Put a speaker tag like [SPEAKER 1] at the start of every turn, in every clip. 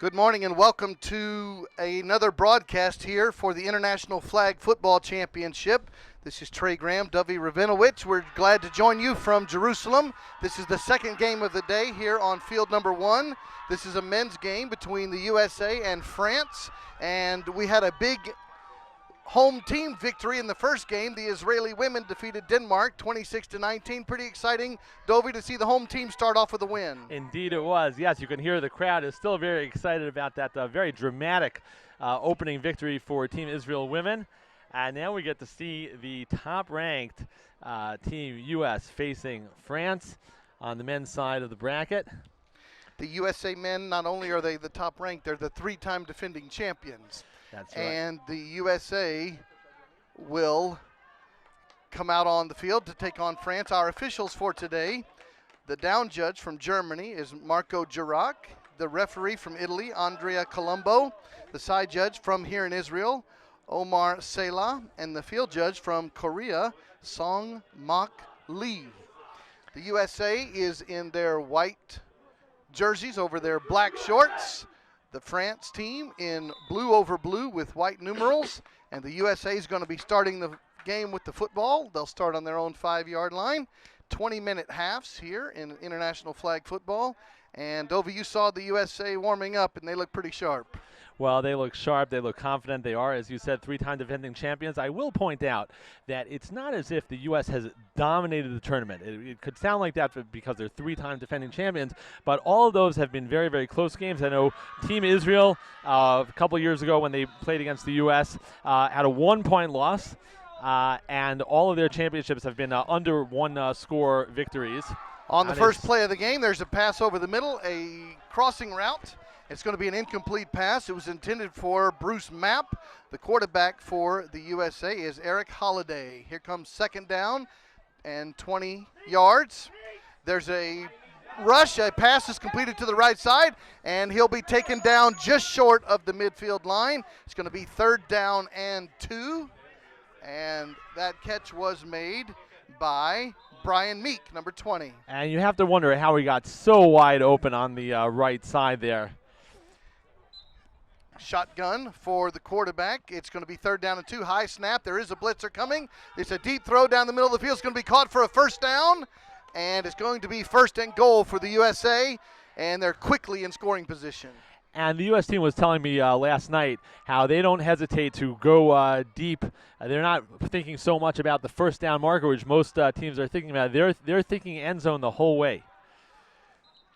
[SPEAKER 1] Good morning and welcome to another broadcast here for the International Flag Football Championship. This is Trey Graham, Dovey Ravinowitz. We're glad to join you from Jerusalem. This is the second game of the day here on field number 1. This is a men's game between the USA and France, and we had a big home team victory in the first game. The Israeli women defeated Denmark 26-19. Pretty exciting, Dovey, to see the home team start off with a win.
[SPEAKER 2] Indeed it was. Yes, you can hear the crowd is still very excited about that very dramatic opening victory for Team Israel women. And now we get to see the top-ranked Team U.S. facing France on the men's side of the bracket.
[SPEAKER 1] The USA men, not only are they the top ranked, they're the 3-time defending champions.
[SPEAKER 2] That's right.
[SPEAKER 1] And the USA will come out on the field to take on France. Our officials for today, the down judge from Germany is Marco Girac. The referee from Italy, Andrea Colombo. The side judge from here in Israel, Omar Sela. And the field judge from Korea, Song Mak Lee. The USA is in their white jerseys over their black shorts. The France team in blue over blue with white numerals, and the USA is going to be starting the game with the football. They'll start on their own 5-yard line. 20-minute halves here in international flag football. And Dovey, you saw the USA warming up, and they look pretty sharp.
[SPEAKER 2] Well, they look sharp. They look confident. They are, as you said, 3-time defending champions. I will point out that it's not as if the U.S. has dominated the tournament. It could sound like that because they're 3-time defending champions, but all of those have been very, very close games. I know Team Israel, a couple years ago when they played against the U.S., had a 1-point loss, and all of their championships have been under one-score victories.
[SPEAKER 1] On the first play of the game, there's a pass over the middle, a crossing route. It's going to be an incomplete pass. It was intended for Bruce Mapp. The quarterback for the USA is Eric Holiday. Here comes second down and 20 yards. There's a rush. A pass is completed to the right side, and he'll be taken down just short of the midfield line. It's going to be 3rd down and 2, and that catch was made by Brian Meek, number 20.
[SPEAKER 2] And you have to wonder how he got so wide open on the right side there.
[SPEAKER 1] Shotgun for the quarterback. It's going to be 3rd down and 2. High snap. There is a blitzer coming. It's a deep throw down the middle of the field. It's going to be caught for a first down, and it's going to be 1st and goal for the USA, and they're quickly in scoring position.
[SPEAKER 2] And the U.S. team was telling me last night how they don't hesitate to go deep. They're not thinking so much about the first down marker, which most teams are thinking about. They're thinking end zone the whole way.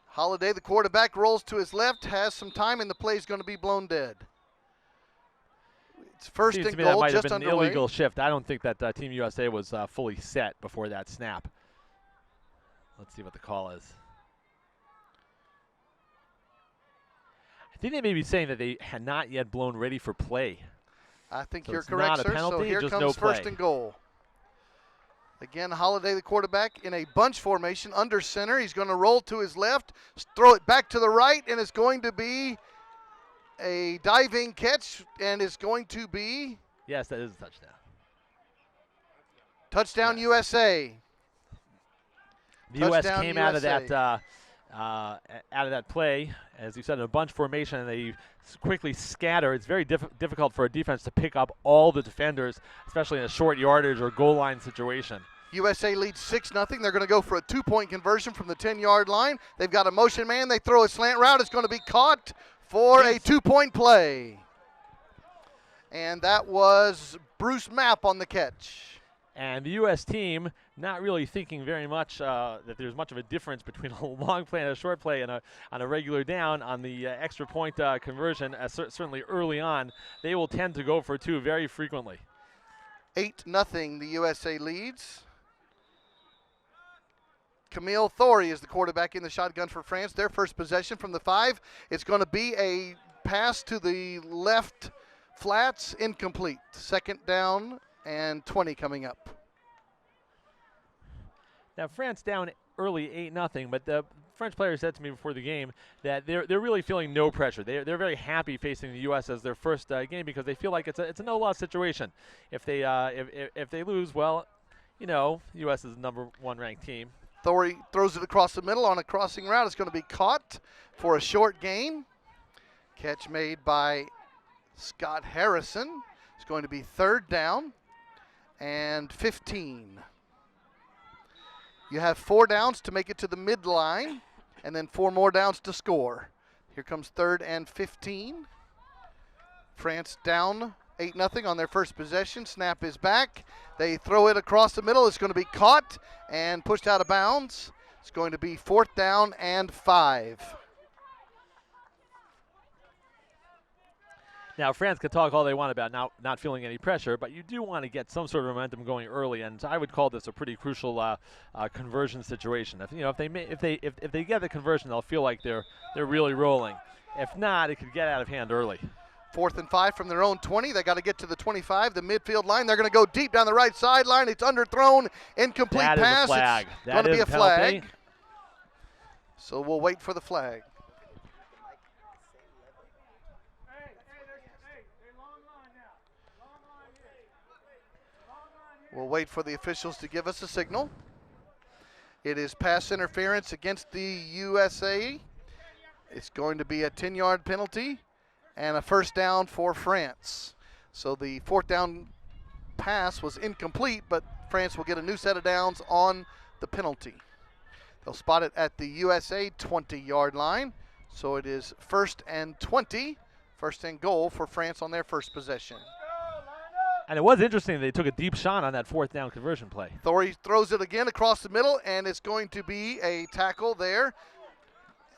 [SPEAKER 1] Holiday, the quarterback, rolls to his left, has some time, and the play is going to be blown dead. It's 1st and goal,
[SPEAKER 2] that might
[SPEAKER 1] just
[SPEAKER 2] have been
[SPEAKER 1] underway.
[SPEAKER 2] An illegal shift. I don't think that Team USA was fully set before that snap. Let's see what the call is. I think they may be saying that they had not yet blown ready for play.
[SPEAKER 1] I think
[SPEAKER 2] So
[SPEAKER 1] you're
[SPEAKER 2] it's
[SPEAKER 1] correct,
[SPEAKER 2] not a
[SPEAKER 1] sir.
[SPEAKER 2] penalty,
[SPEAKER 1] So here
[SPEAKER 2] just
[SPEAKER 1] comes
[SPEAKER 2] no
[SPEAKER 1] 1st
[SPEAKER 2] play.
[SPEAKER 1] and goal. Again, Holiday, the quarterback, in a bunch formation under center. He's going to roll to his left, throw it back to the right, and it's going to be a diving catch, and it's going to be
[SPEAKER 2] Yes, that is a touchdown.
[SPEAKER 1] touchdown
[SPEAKER 2] Yes.
[SPEAKER 1] USA.
[SPEAKER 2] The U.S.
[SPEAKER 1] Touchdown
[SPEAKER 2] came
[SPEAKER 1] USA.
[SPEAKER 2] out of that play, as you said, in a bunch formation, and they quickly scatter. It's very difficult for a defense to pick up all the defenders, especially in a short yardage or goal line situation.
[SPEAKER 1] USA leads 6-0. They're going to go for a 2-point conversion from the 10-yard line. They've got a motion man. They throw a slant route. It's going to be caught for a 2-point play. And that was Bruce Mapp on the catch.
[SPEAKER 2] And the U.S. team not really thinking very much that there's much of a difference between a long play and a short play and on a regular down on the extra point conversion. Certainly early on, they will tend to go for 2 very frequently.
[SPEAKER 1] 8-0, the USA leads. Camille Thorey is the quarterback in the shotgun for France. Their first possession from the 5. It's going to be a pass to the left flats, incomplete. 2nd down and 20 coming up.
[SPEAKER 2] Now France down early 8-0, but the French player said to me before the game that they're really feeling no pressure. They're very happy facing the U.S. as their first game because they feel like it's a no-loss situation. If they lose, well, you know, U.S. is the number 1 ranked team.
[SPEAKER 1] Thorey throws it across the middle on a crossing route. It's going to be caught for a short gain. Catch made by Scott Harrison. It's going to be 3rd down and 15. You have 4 downs to make it to the midline, and then 4 more downs to score. Here comes 3rd and 15. France down 8-0 on their first possession. Snap is back. They throw it across the middle. It's going to be caught and pushed out of bounds. It's going to be 4th down and 5.
[SPEAKER 2] Now, France can talk all they want about not feeling any pressure, but you do want to get some sort of momentum going early, and I would call this a pretty crucial conversion situation. If they get the conversion, they'll feel like they're really rolling. If not, it could get out of hand early.
[SPEAKER 1] 4th and 5 from their own 20. They got to get to the 25, the midfield line. They're going to go deep down the right sideline. It's underthrown, incomplete
[SPEAKER 2] that
[SPEAKER 1] pass.
[SPEAKER 2] Is a flag.
[SPEAKER 1] It's going to be a
[SPEAKER 2] penalty.
[SPEAKER 1] flag. So we'll wait for the flag. We'll wait for the officials to give us a signal. It is pass interference against the USA. It's going to be a 10-yard penalty and a 1st down for France. So the 4th down pass was incomplete, but France will get a new set of downs on the penalty. They'll spot it at the USA 20-yard line. So it is 1st and 20, 1st and goal for France on their first possession.
[SPEAKER 2] And it was interesting they took a deep shot on that 4th down conversion play.
[SPEAKER 1] Thorey throws it again across the middle, and it's going to be a tackle there.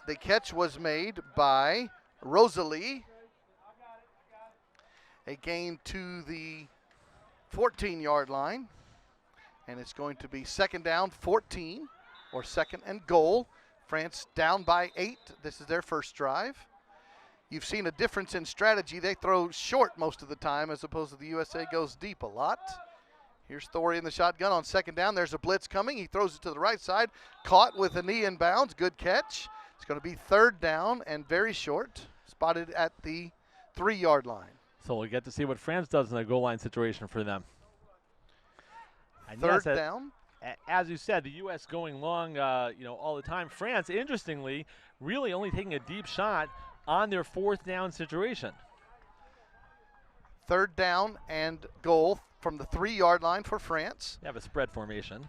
[SPEAKER 1] The catch was made by Rosalie. A gain to the 14-yard line, and it's going to be 2nd down, 14, or 2nd and goal. France down by 8. This is their first drive. You've seen a difference in strategy. They throw short most of the time as opposed to the USA goes deep a lot. Here's Thorey in the shotgun on 2nd down. There's a blitz coming. He throws it to the right side. Caught with a knee in bounds. Good catch. It's going to be 3rd down and very short. Spotted at the 3-yard line.
[SPEAKER 2] So we'll get to see what France does in a goal line situation for them. And
[SPEAKER 1] 3rd down.
[SPEAKER 2] As you said, the U.S. going long, all the time. France, interestingly, really only taking a deep shot on their 4th down situation.
[SPEAKER 1] 3rd down and goal from the 3-yard line for France.
[SPEAKER 2] They have a spread formation.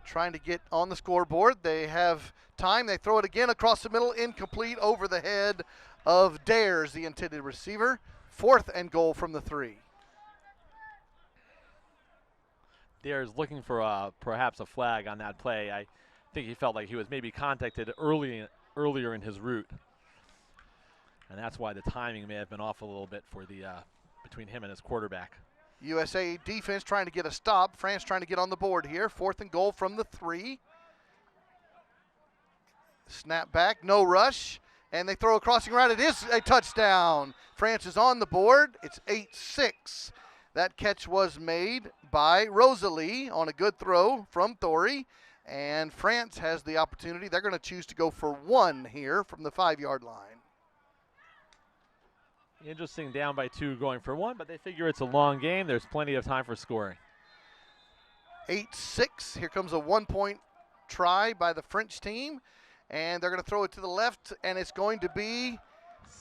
[SPEAKER 1] Trying to get on the scoreboard. They have time. They throw it again across the middle, incomplete over the head of Dares, the intended receiver. 4th and goal from the 3.
[SPEAKER 2] Dares looking for perhaps a flag on that play. I think he felt like he was maybe contacted earlier in his route. And that's why the timing may have been off a little bit for the between him and his quarterback.
[SPEAKER 1] USA defense trying to get a stop. France trying to get on the board here. 4th and goal from the 3. Snap back, no rush, and they throw a crossing route. It is a touchdown. France is on the board. It's 8-6. That catch was made by Rosalie on a good throw from Thorey, and France has the opportunity. They're going to choose to go for 1 here from the 5-yard line.
[SPEAKER 2] Interesting, down by 2 going for 1, but they figure it's a long game. There's plenty of time for scoring.
[SPEAKER 1] 8-6. Here comes a 1-point try by the French team, and they're going to throw it to the left, and it's going to be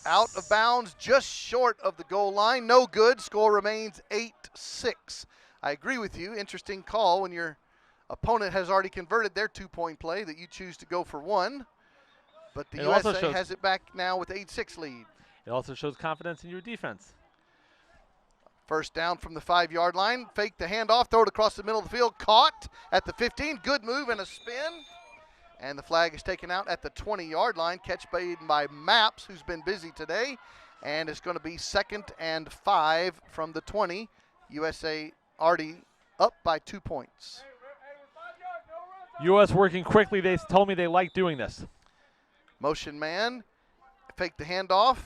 [SPEAKER 1] out of bounds, just short of the goal line. No good. Score remains 8-6. I agree with you. Interesting call when your opponent has already converted their 2-point play that you choose to go for 1. But the USA has it back now with 8-6 lead.
[SPEAKER 2] It also shows confidence in your defense.
[SPEAKER 1] 1st down from the 5-yard line. Fake the handoff, throw it across the middle of the field. Caught at the 15. Good move and a spin. And the flag is taken out at the 20-yard line. Catch made by Maps, who's been busy today. And it's going to be 2nd and 5 from the 20. USA already up by 2 points.
[SPEAKER 2] U.S. working quickly. They told me they like doing this.
[SPEAKER 1] Motion man. Fake the handoff.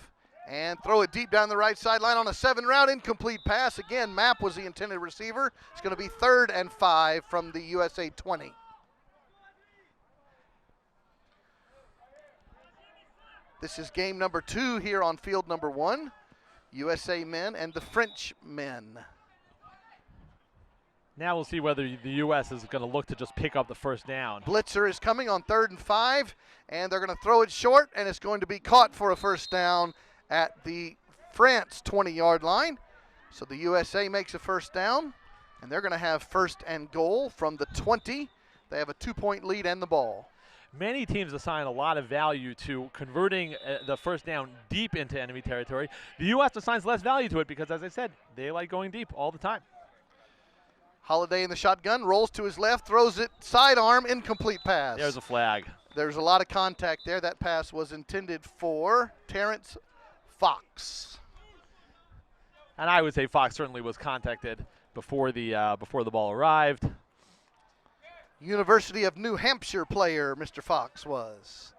[SPEAKER 1] And throw it deep down the right sideline on a 7 route. Incomplete pass. Again, Map was the intended receiver. It's going to be 3rd and 5 from the USA 20. This is game number 2 here on field number 1. USA men and the French men.
[SPEAKER 2] Now we'll see whether the U.S. is going to look to just pick up the 1st down.
[SPEAKER 1] Blitzer is coming on 3rd and 5, and they're going to throw it short, and it's going to be caught for a 1st down at the France 20-yard line. So the USA makes a first down, and they're going to have first and goal from the 20. They have a 2-point lead and the ball.
[SPEAKER 2] Many teams assign a lot of value to converting the first down deep into enemy territory. The U.S. assigns less value to it because, as I said, they like going deep all the time.
[SPEAKER 1] Holiday in the shotgun, rolls to his left, throws it sidearm, incomplete pass.
[SPEAKER 2] There's a flag.
[SPEAKER 1] There's a lot of contact there. That pass was intended for Terrence Fox.
[SPEAKER 2] And I would say Fox certainly was contacted before the ball arrived.
[SPEAKER 1] University of New Hampshire player, Mr. Fox was.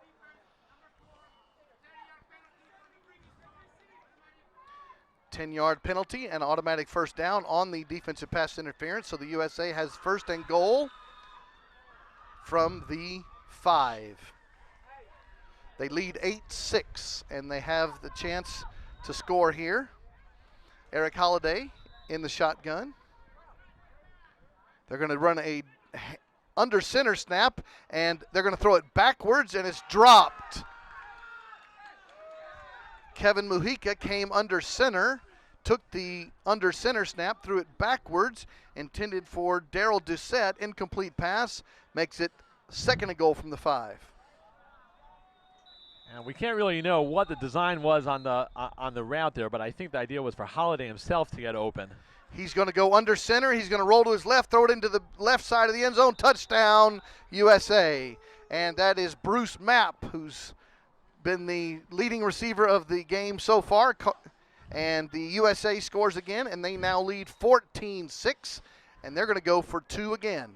[SPEAKER 1] Ten-yard penalty and automatic first down on the defensive pass interference. So the USA has first and goal from the 5. They lead 8-6, and they have the chance to score here. Eric Holiday in the shotgun. They're going to run a under center snap, and they're going to throw it backwards, and it's dropped. Kevin Mujica came under center, took the under center snap, threw it backwards, intended for Darrell Doucette. Incomplete pass, makes it second and goal from the 5.
[SPEAKER 2] And we can't really know what the design was on the route there, but I think the idea was for Holiday himself to get open.
[SPEAKER 1] He's going to go under center. He's going to roll to his left, throw it into the left side of the end zone. Touchdown, USA. And that is Bruce Mapp, who's been the leading receiver of the game so far. And the USA scores again, and they now lead 14-6, and they're going to go for 2 again.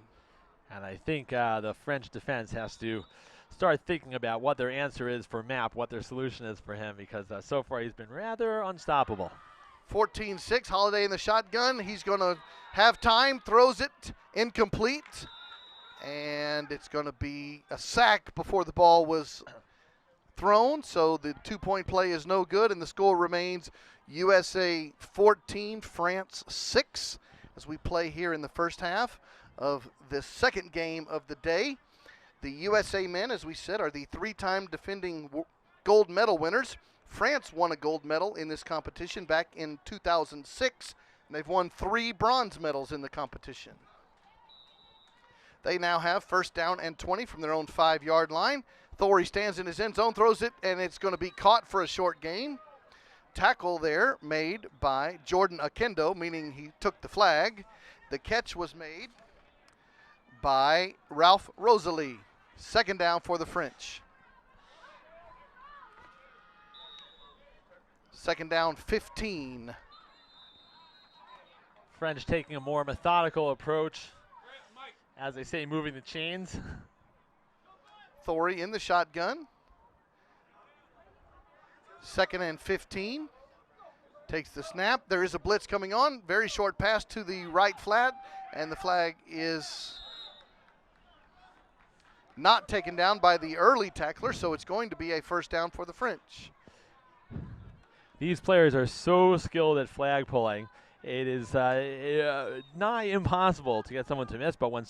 [SPEAKER 2] And I think the French defense has to start thinking about what their answer is for Mapp, what their solution is for him, because so far he's been rather unstoppable.
[SPEAKER 1] 14-6, Holiday in the shotgun. He's going to have time, throws it, incomplete, and it's going to be a sack before the ball was thrown, so the 2-point play is no good, and the score remains USA 14, France 6, as we play here in the first half of the second game of the day. The USA men, as we said, are the 3-time defending gold medal winners. France won a gold medal in this competition back in 2006, and they've won 3 bronze medals in the competition. They now have first down and 20 from their own 5-yard line. Thorey stands in his end zone, throws it, and it's going to be caught for a short gain. Tackle there made by Jordan Akendo, meaning he took the flag. The catch was made by Ralph Rosalie. Second down for the French. Second down, 15.
[SPEAKER 2] French taking a more methodical approach, as they say, moving the chains.
[SPEAKER 1] Thorey in the shotgun. Second and 15. Takes the snap. There is a blitz coming on. Very short pass to the right flat, and the flag is not taken down by the early tackler, so it's going to be a first down for the French.
[SPEAKER 2] These players are so skilled at flag pulling. It is nigh impossible to get someone to miss, but when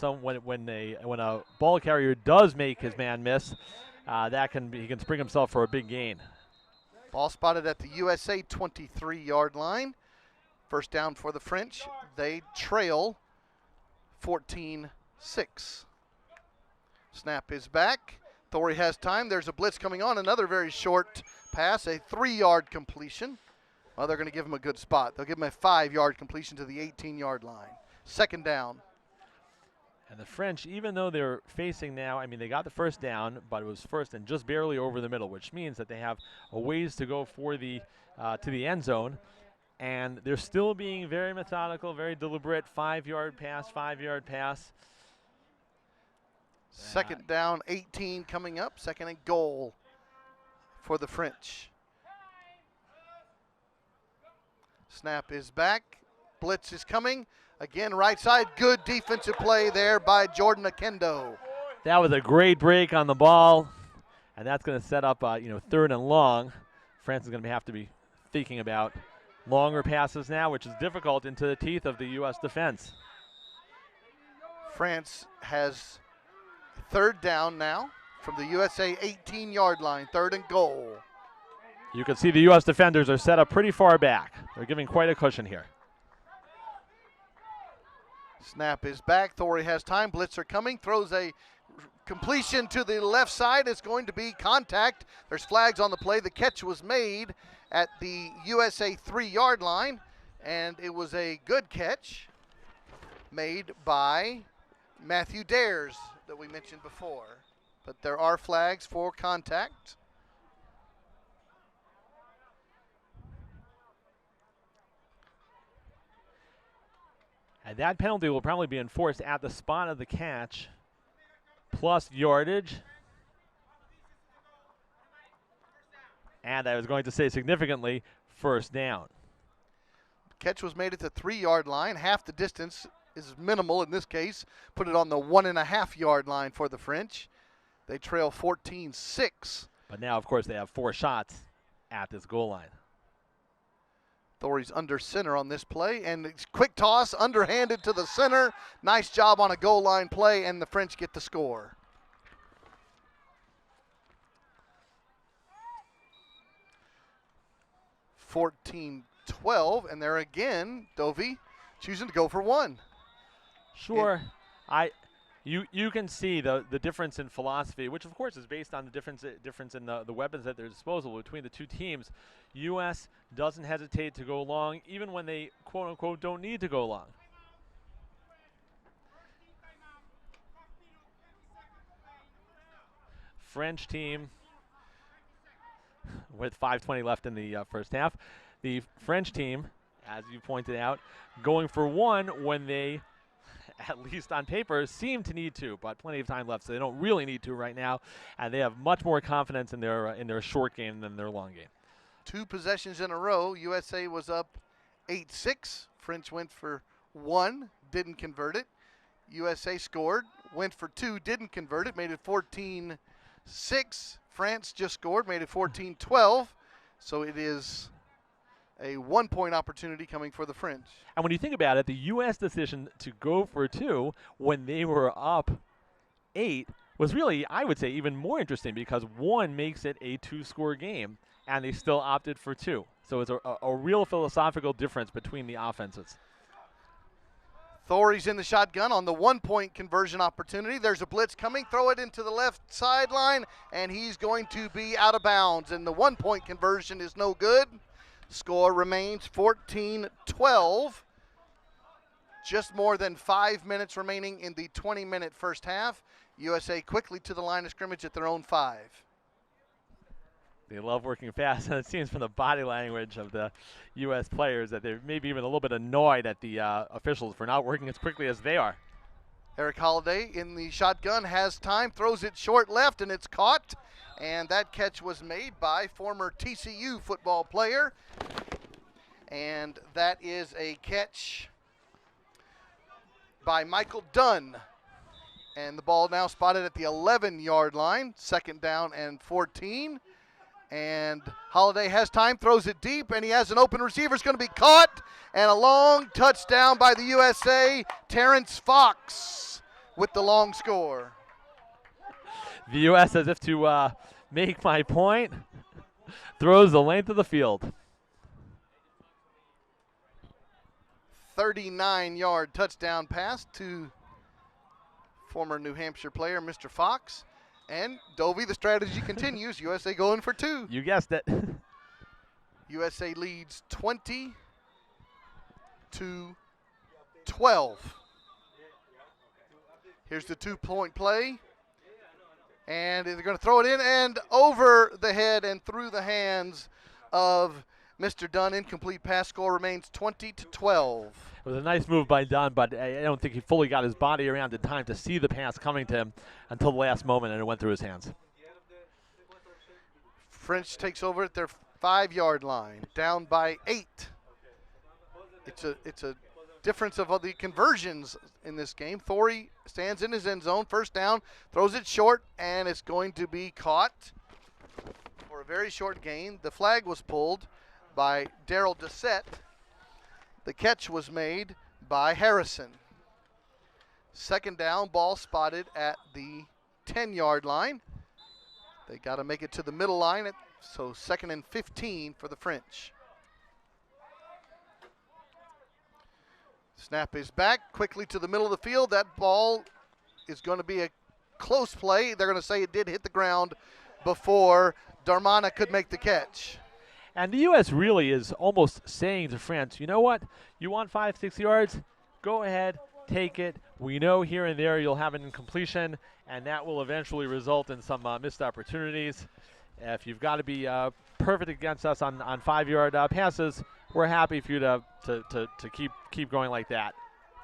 [SPEAKER 2] a ball carrier does make his man miss, he can spring himself for a big gain.
[SPEAKER 1] Ball spotted at the USA 23-yard line. First down for the French. They trail 14-6. Snap is back. Thorey has time. There's a blitz coming on. Another very short pass, a 3-yard completion. Well, they're going to give him a good spot. They'll give him a 5-yard completion to the 18-yard line. Second down.
[SPEAKER 2] And the French, even though they're facing now, they got the first down, but it was first and just barely over the middle, which means that they have a ways to go for the to the end zone. And they're still being very methodical, very deliberate. 5-yard pass, 5-yard pass.
[SPEAKER 1] Second down, 18 coming up. Second and goal for the French. Snap is back. Blitz is coming. Again, right side. Good defensive play there by Jordan Akendo.
[SPEAKER 2] That was a great break on the ball, and that's going to set up, third and long. France is going to have to be thinking about longer passes now, which is difficult into the teeth of the U.S. defense.
[SPEAKER 1] France has third down now from the USA 18-yard line. Third and goal.
[SPEAKER 2] You can see the U.S. defenders are set up pretty far back. They're giving quite a cushion here.
[SPEAKER 1] Snap is back. Thorey has time. Blitzer coming. Throws a completion to the left side. It's going to be contact. There's flags on the play. The catch was made at the USA 3-yard line, and it was a good catch made by Matthew Dares that we mentioned before. But there are flags for contact.
[SPEAKER 2] And that penalty will probably be enforced at the spot of the catch, plus yardage. And I was going to say significantly, first down.
[SPEAKER 1] Catch was made at the 3-yard line. Half the distance is minimal in this case. Put it on the 1.5-yard line for the French. They trail 14-6.
[SPEAKER 2] But now, of course, they have 4 shots at this goal line.
[SPEAKER 1] Thorey's under center on this play, and it's quick toss, underhanded to the center. Nice job on a goal line play, and the French get the score. (14-12), and there again, Dovey choosing to go for 1.
[SPEAKER 2] Sure. You can see the difference in philosophy, which of course is based on the difference in the weapons at their disposal between the two teams. U.S. doesn't hesitate to go long, even when they, quote unquote, don't need to go long. French team with 5:20 left in the first half. The French team, as you pointed out, going for 1 when they, at least on paper, seem to need to, but plenty of time left, so they don't really need to right now, and they have much more confidence in their short game than their long game.
[SPEAKER 1] 2 possessions in a row. USA was up 8-6. French went for 1, didn't convert it. USA scored, went for 2, didn't convert it, made it 14-6. France just scored, made it 14-12. So it is a 1-point opportunity coming for the French.
[SPEAKER 2] And when you think about it, the U.S. decision to go for 2 when they were up 8 was really, I would say, even more interesting because 1 makes it a 2-score game, and they still opted for 2. So it's a real philosophical difference between the offenses.
[SPEAKER 1] Thorey's in the shotgun on the 1-point conversion opportunity. There's a blitz coming. Throw it into the left sideline, and he's going to be out of bounds. And the 1-point conversion is no good. Score remains 14-12. Just more than 5 minutes remaining in the 20-minute first half. USA quickly to the line of scrimmage at their own 5.
[SPEAKER 2] They love working fast, and it seems from the body language of the U.S. players that they're maybe even a little bit annoyed at the officials for not working as quickly as they are.
[SPEAKER 1] Eric Holiday in the shotgun has time, throws it short left, and it's caught. And that catch was made by former TCU football player. And that is a catch by Michael Dunn. And the ball now spotted at the 11-yard line, 2nd down and 14. And Holiday has time, throws it deep, and he has an open receiver. It's going to be caught, and a long touchdown by the USA. Terrence Fox with the long score.
[SPEAKER 2] The U.S., as if to make my point, throws the length of the field.
[SPEAKER 1] 39-yard touchdown pass to former New Hampshire player, Mr. Fox. And Dovey, the strategy continues. USA going for 2.
[SPEAKER 2] You guessed it.
[SPEAKER 1] USA leads 20-12. Here's the 2-point play. And they're going to throw it in and over the head and through the hands of Mr. Dunn. Incomplete pass. Score remains 20-12.
[SPEAKER 2] It was a nice move by Dunn, but I don't think he fully got his body around in time to see the pass coming to him until the last moment, and it went through his hands.
[SPEAKER 1] French takes over at their 5-yard line, down by 8. It's a difference of the conversions in this game. Thorey stands in his end zone, 1st down, throws it short, and it's going to be caught for a very short gain. The flag was pulled by Daryl Doucette. The catch was made by Harrison. 2nd down, ball spotted at the 10-yard line. They got to make it to the middle line So 2nd and 15 for the French. Snap is back quickly to the middle of the field. That ball is going to be a close play. They're going to say it did hit the ground before Darmanin could make the catch.
[SPEAKER 2] And the U.S. really is almost saying to France, you know what? You want 5-6 yards? Go ahead, take it. We know here and there you'll have an incompletion, and that will eventually result in some missed opportunities. If you've got to be perfect against us on 5-yard passes, we're happy for you to keep going like that.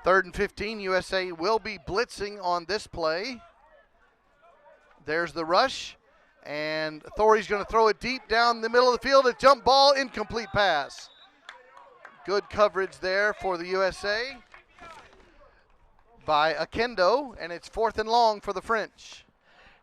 [SPEAKER 1] 3rd and 15, USA will be blitzing on this play. There's the rush. And Thorey's going to throw it deep down the middle of the field. A jump ball, incomplete pass. Good coverage there for the USA by Akendo, and it's 4th and long for the French.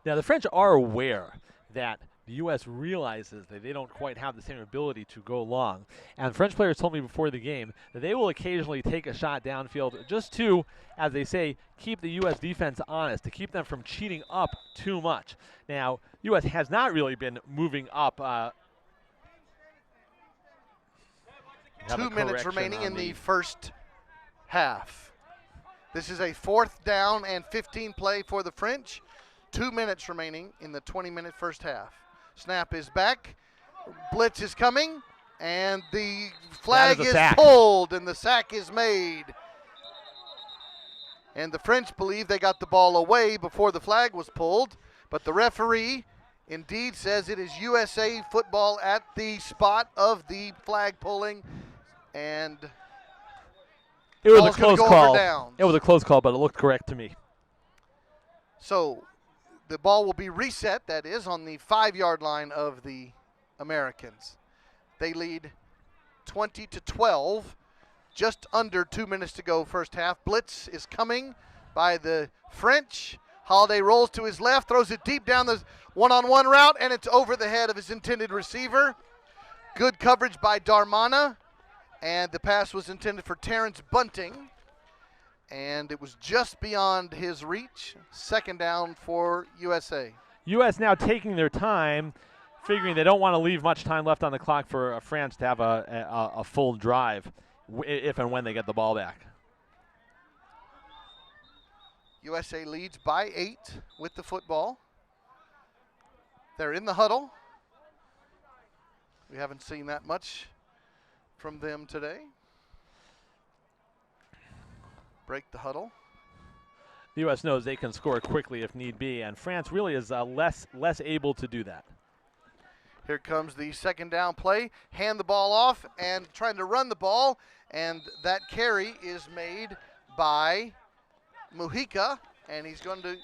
[SPEAKER 2] Now, the French are aware that the U.S. realizes that they don't quite have the same ability to go long. And French players told me before the game that they will occasionally take a shot downfield just to, as they say, keep the U.S. defense honest, to keep them from cheating up too much. Now, U.S. has not really been moving up.
[SPEAKER 1] 2 minutes remaining in the first half. This is a 4th down and 15 play for the French. 2 minutes remaining in the 20-minute first half. Snap is back. Blitz is coming. And the flag is pulled and the sack is made. And the French believe they got the ball away before the flag was pulled. But the referee indeed says it is USA football at the spot of the flag pulling. And
[SPEAKER 2] it was a close call. It was a close call, but it looked correct to me.
[SPEAKER 1] So the ball will be reset, that is, on the 5-yard line of the Americans. They lead 20-12, just under 2 minutes to go first half. Blitz is coming by the French. Holiday rolls to his left, throws it deep down the one-on-one route, and it's over the head of his intended receiver. Good coverage by Darmanin, and the pass was intended for Terrence Bunting. And it was just beyond his reach. 2nd down for USA.
[SPEAKER 2] U.S. now taking their time, figuring they don't want to leave much time left on the clock for France to have a full drive if and when they get the ball back.
[SPEAKER 1] USA leads by 8 with the football. They're in the huddle. We haven't seen that much from them today. Break the huddle.
[SPEAKER 2] The U.S. knows they can score quickly if need be, and France really is less able to do that.
[SPEAKER 1] Here comes the 2nd down play. Hand the ball off and trying to run the ball, and that carry is made by Mujica, and he's going to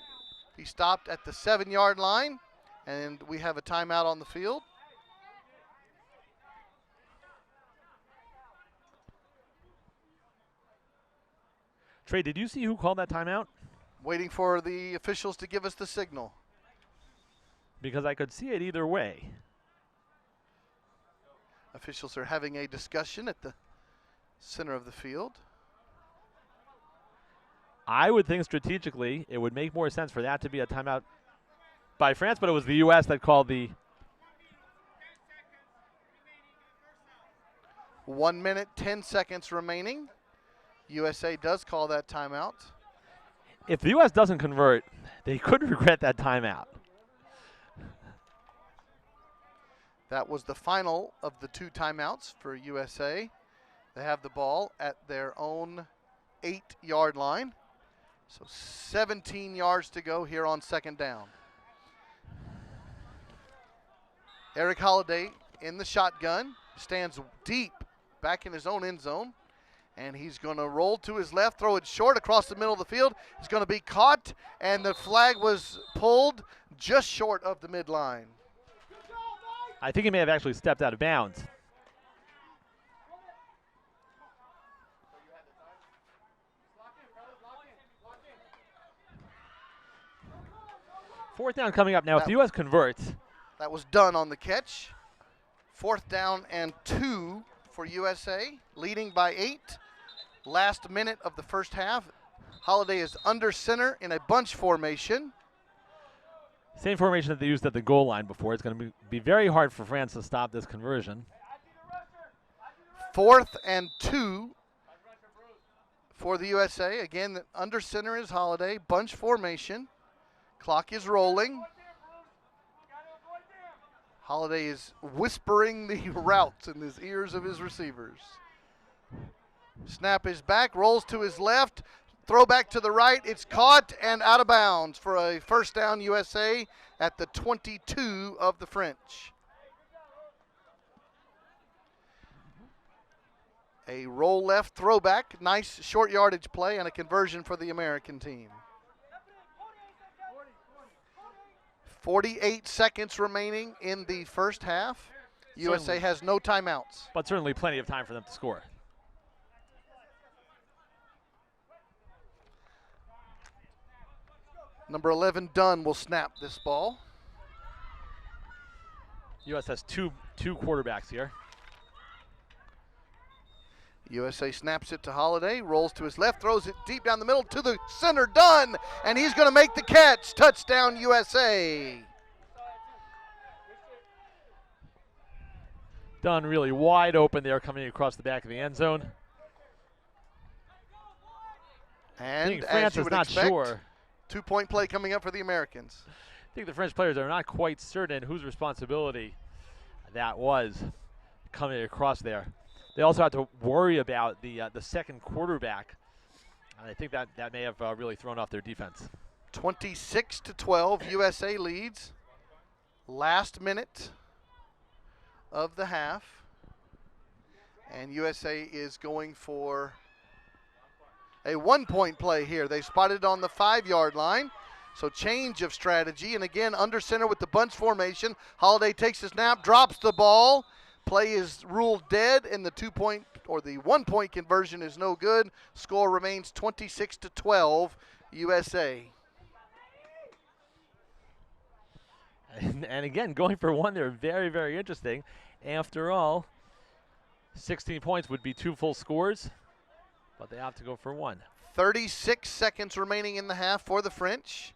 [SPEAKER 1] be stopped at the 7-yard line, and we have a timeout on the field.
[SPEAKER 2] Trey, did you see who called that timeout?
[SPEAKER 1] Waiting for the officials to give us the signal.
[SPEAKER 2] Because I could see it either way.
[SPEAKER 1] Officials are having a discussion at the center of the field.
[SPEAKER 2] I would think strategically it would make more sense for that to be a timeout by France, but it was the U.S. that called the
[SPEAKER 1] 1 minute, 10 seconds remaining. USA does call that timeout.
[SPEAKER 2] If the U.S. doesn't convert, they could regret that timeout.
[SPEAKER 1] That was the final of the 2 timeouts for USA. They have the ball at their own 8-yard line. So 17 yards to go here on 2nd down. Eric Holiday in the shotgun, stands deep back in his own end zone. And he's going to roll to his left, throw it short across the middle of the field. He's going to be caught, and the flag was pulled just short of the midline.
[SPEAKER 2] I think he may have actually stepped out of bounds. Fourth down coming up now. If the U.S. converts.
[SPEAKER 1] That was done on the catch. 4th down and 2 for USA, leading by 8. Last minute of the first half. Holiday is under center in a bunch formation.
[SPEAKER 2] Same formation that they used at the goal line before. It's going to be very hard for France to stop this conversion.
[SPEAKER 1] 4th and 2 for the USA. Again, under center is Holiday. Bunch formation. Clock is rolling. Holiday is whispering the routes in the ears of his receivers. Snap is back, rolls to his left, throw back to the right. It's caught and out of bounds for a first down USA at the 22 of the French. A roll left throwback, nice short yardage play and a conversion for the American team. 48 seconds remaining in the first half. USA has no timeouts.
[SPEAKER 2] But certainly plenty of time for them to score.
[SPEAKER 1] Number 11, Dunn, will snap this ball.
[SPEAKER 2] U.S. has two quarterbacks here.
[SPEAKER 1] USA snaps it to Holiday, rolls to his left, throws it deep down the middle to the center, Dunn, and he's going to make the catch. Touchdown, USA.
[SPEAKER 2] Dunn really wide open there coming across the back of the end zone.
[SPEAKER 1] And
[SPEAKER 2] France
[SPEAKER 1] as you
[SPEAKER 2] is
[SPEAKER 1] would
[SPEAKER 2] not
[SPEAKER 1] expect,
[SPEAKER 2] sure.
[SPEAKER 1] 2-point play coming up for the Americans.
[SPEAKER 2] I think the French players are not quite certain whose responsibility that was coming across there. They also have to worry about the second quarterback. And I think that may have really thrown off their defense.
[SPEAKER 1] 26-12, USA leads. Last minute of the half. And USA is going for a 1-point play here. They spotted it on the 5-yard line. So change of strategy. And again, under center with the bunch formation. Holiday takes the snap, drops the ball. Play is ruled dead, and the 2-point or the 1-point conversion is no good. Score remains 26-12, USA.
[SPEAKER 2] And again, going for one, they're very, very interesting. After all, 16 points would be 2 full scores, but they have to go for one.
[SPEAKER 1] 36 seconds remaining in the half for the French.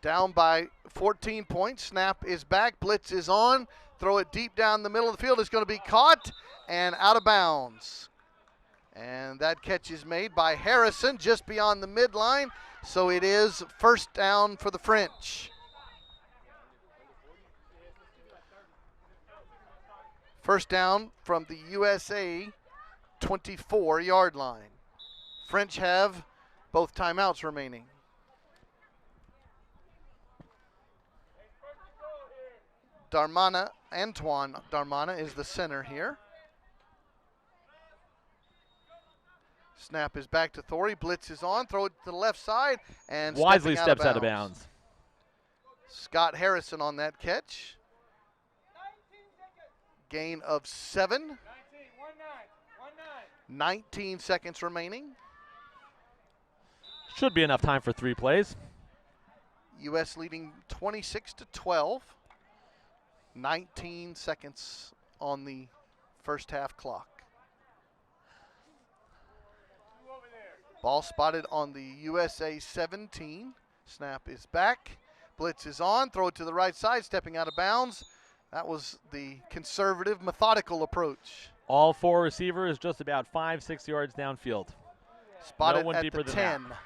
[SPEAKER 1] Down by 14 points. Snap is back. Blitz is on. Throw it deep down the middle of the field. It's going to be caught and out of bounds. And that catch is made by Harrison just beyond the midline. So it is first down for the French. First down from the USA 24-yard line. French have both timeouts remaining. Antoine Darmana is the center here. Snap is back to Thorey. Blitz is on. Throw it to the left side. And
[SPEAKER 2] wisely steps out of bounds.
[SPEAKER 1] Scott Harrison on that catch. Gain of 7. 19 seconds remaining.
[SPEAKER 2] Should be enough time for 3 plays.
[SPEAKER 1] U.S. leading 26-12. 19 seconds on the first half clock. Ball spotted on the USA 17. Snap is back. Blitz is on. Throw it to the right side, stepping out of bounds. That was the conservative, methodical approach.
[SPEAKER 2] All 4 receivers just about 5-6 yards downfield.
[SPEAKER 1] Spotted
[SPEAKER 2] no one
[SPEAKER 1] at
[SPEAKER 2] deeper
[SPEAKER 1] the
[SPEAKER 2] than
[SPEAKER 1] 10.
[SPEAKER 2] That.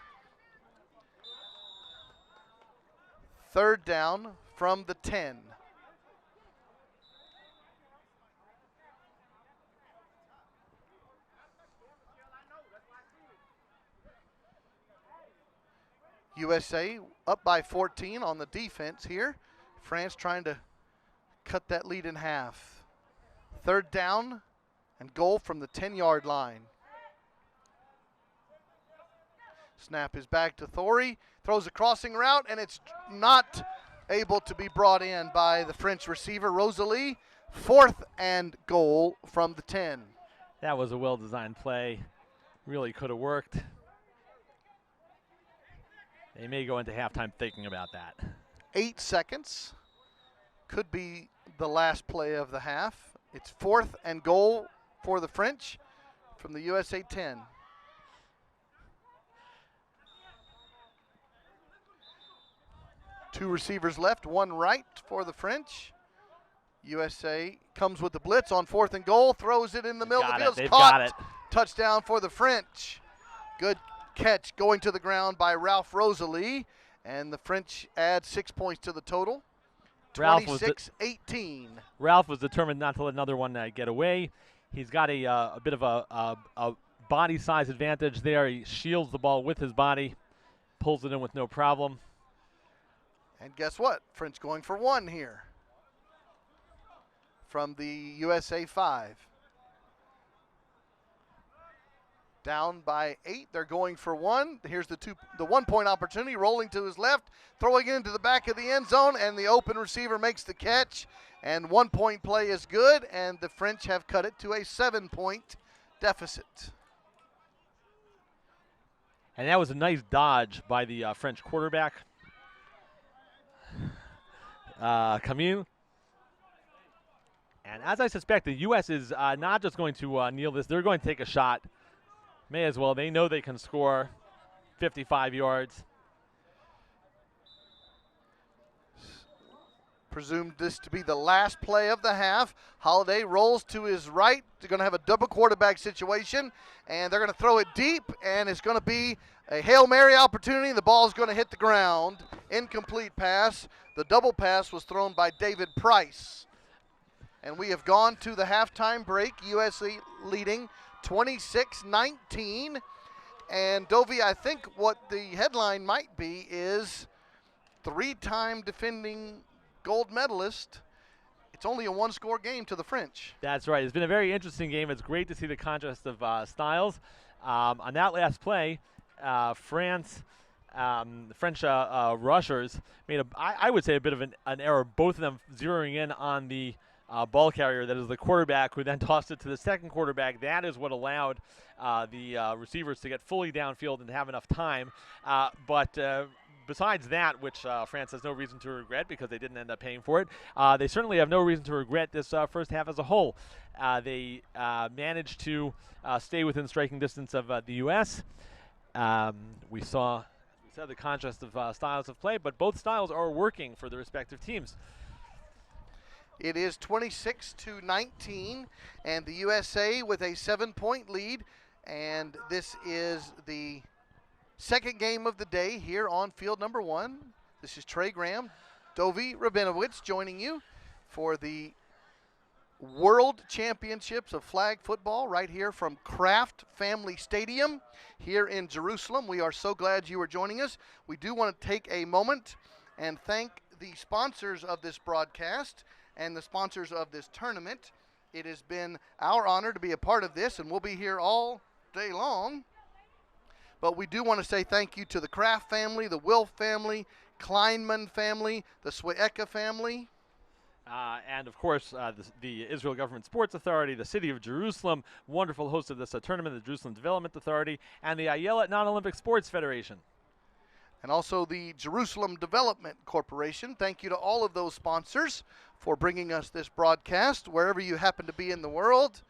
[SPEAKER 1] Third down from the 10. USA up by 14 on the defense here. France trying to cut that lead in half. Third down and goal from the 10-yard line. Snap is back to Thorey. Throws a crossing route, and it's not able to be brought in by the French receiver, Rosalie. Fourth and goal from the 10.
[SPEAKER 2] That was a well-designed play. Really could have worked. They may go into halftime thinking about that.
[SPEAKER 1] 8 seconds. Could be the last play of the half. It's fourth and goal for the French from the USA 10. 2 receivers left, 1 right for the French. USA comes with the blitz on 4th and goal, throws it in the middle of the field.
[SPEAKER 2] They've
[SPEAKER 1] Caught.
[SPEAKER 2] got it.
[SPEAKER 1] Touchdown for the French. Good catch going to the ground by Ralph Rosalie, and the French add 6 points to the total. 26-18.
[SPEAKER 2] Ralph was determined not to let another one get away. He's got a bit of a body size advantage there. He shields the ball with his body, pulls it in with no problem.
[SPEAKER 1] And guess what? French going for 1 here from the USA 5. Down by 8, they're going for 1. Here's the 1-point opportunity, rolling to his left, throwing into the back of the end zone, and the open receiver makes the catch. And 1-point play is good, and the French have cut it to a 7-point deficit.
[SPEAKER 2] And that was a nice dodge by the French quarterback, Camille. And as I suspect, the U.S. is not just going to kneel this. They're going to take a shot. May as well. They know they can score 55 yards.
[SPEAKER 1] Presumed this to be the last play of the half. Holiday rolls to his right. They're going to have a double quarterback situation, and they're going to throw it deep, and it's going to be a Hail Mary opportunity. The ball is going to hit the ground. Incomplete pass. The double pass was thrown by David Price. And we have gone to the halftime break. USA leading 26-19. And Dovey, I think what the headline might be is 3-time defending gold medalist. It's only a 1-score game to the French.
[SPEAKER 2] That's right. It's been a very interesting game. It's great to see the contrast of styles. On that last play, the French rushers made I would say a bit of an error. Both of them zeroing in on the ball carrier, that is the quarterback, who then tossed it to the second quarterback. That is what allowed the receivers to get fully downfield and have enough time. But besides that, which France has no reason to regret because they didn't end up paying for it, they certainly have no reason to regret this first half as a whole. They managed to stay within striking distance of the U.S. We saw the contrast of styles of play, but both styles are working for the respective teams.
[SPEAKER 1] It is 26-19, and the USA with a 7-point lead. And this is the second game of the day here on field number 1. This is Trey Graham, Dovey Rabinowitz joining you for the World Championships of Flag Football right here from Kraft Family Stadium here in Jerusalem. We are so glad you are joining us. We do want to take a moment and thank the sponsors of this broadcast and the sponsors of this tournament. It has been our honor to be a part of this, and we'll be here all day long. But we do want to say thank you to the Kraft family, the Wilf family, Kleinman family, the Swiecka family.
[SPEAKER 2] And, of course, the Israel Government Sports Authority, the City of Jerusalem, wonderful host of this tournament, the Jerusalem Development Authority, and the Ayelet Non-Olympic Sports Federation.
[SPEAKER 1] And also the Jerusalem Development Corporation. Thank you to all of those sponsors for bringing us this broadcast. Wherever you happen to be in the world,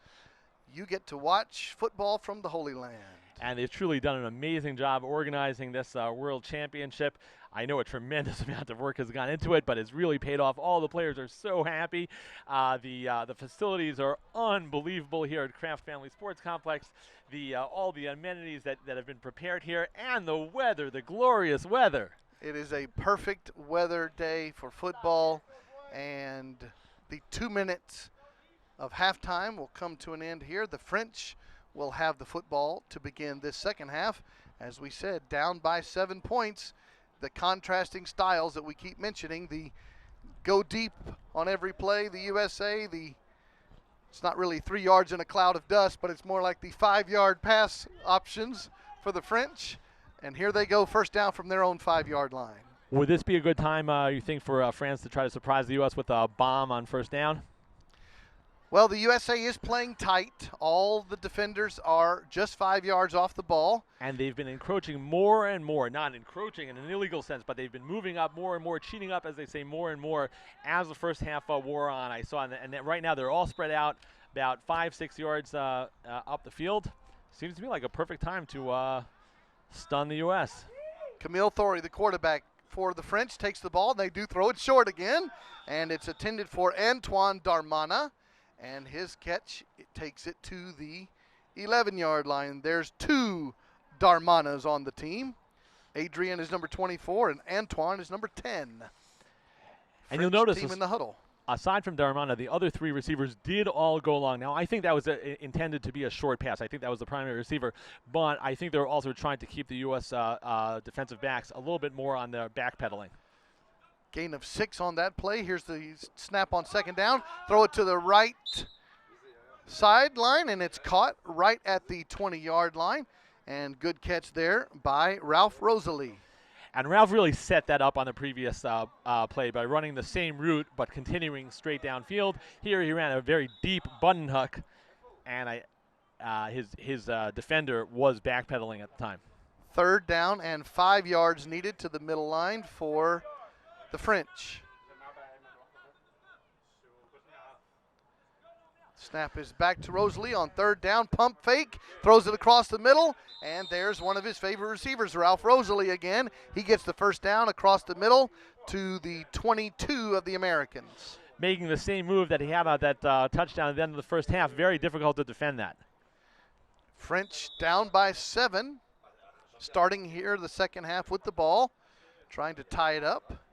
[SPEAKER 1] you get to watch football from the Holy Land.
[SPEAKER 2] And they've truly done an amazing job organizing this World Championship. I know a tremendous amount of work has gone into it, but it's really paid off. All the players are so happy. The facilities are unbelievable here at Kraft Family Sports Complex. All the amenities that have been prepared here, and the weather, the glorious weather.
[SPEAKER 1] It is a perfect weather day for football, and the 2 minutes of halftime will come to an end here. The French will have the football to begin this second half. As we said, down by 7 points. The contrasting styles that we keep mentioning, the go deep on every play, the USA, it's not really 3 yards in a cloud of dust, but it's more like the 5-yard pass options for the French. And here they go, first down from their own 5-yard line.
[SPEAKER 2] Would this be a good time, you think, for France to try to surprise the U.S. with a bomb on first down?
[SPEAKER 1] Well, the USA is playing tight. All the defenders are just 5 yards off the ball.
[SPEAKER 2] And they've been encroaching more and more, not encroaching in an illegal sense, but they've been moving up more and more, cheating up, as they say, more and more as the first half wore on. I saw, and right now they're all spread out about 5-6 yards up the field. Seems to me like a perfect time to stun the U.S.
[SPEAKER 1] Camille Thorey, the quarterback, for the French takes the ball. They do throw it short again, and it's intended for Antoine Darmana, and his catch takes it to the 11-yard line. There's 2 Darmanas on the team. Adrian is number 24, and Antoine is number 10.
[SPEAKER 2] And you'll notice
[SPEAKER 1] team in the huddle.
[SPEAKER 2] Aside from Darmana, the other 3 receivers did all go long. Now, I think that was intended to be a short pass. I think that was the primary receiver. But I think they were also trying to keep the U.S. Defensive backs a little bit more on their backpedaling.
[SPEAKER 1] Gain of 6 on that play. Here's the snap on second down. Throw it to the right sideline, and it's caught right at the 20-yard line. And good catch there by Ralph Rosalie.
[SPEAKER 2] And Ralph really set that up on the previous play by running the same route but continuing straight downfield. Here he ran a very deep button hook, and his defender was backpedaling at the time.
[SPEAKER 1] 3rd down and 5 yards needed to the middle line for the French. Snap is back to Rosalie on 3rd down. Pump fake, throws it across the middle, and there's one of his favorite receivers, Ralph Rosalie again. He gets the first down across the middle to the 22 of the Americans.
[SPEAKER 2] Making the same move that he had on that touchdown at the end of the first half. Very difficult to defend that.
[SPEAKER 1] French down by 7, starting here the second half with the ball, trying to tie it up.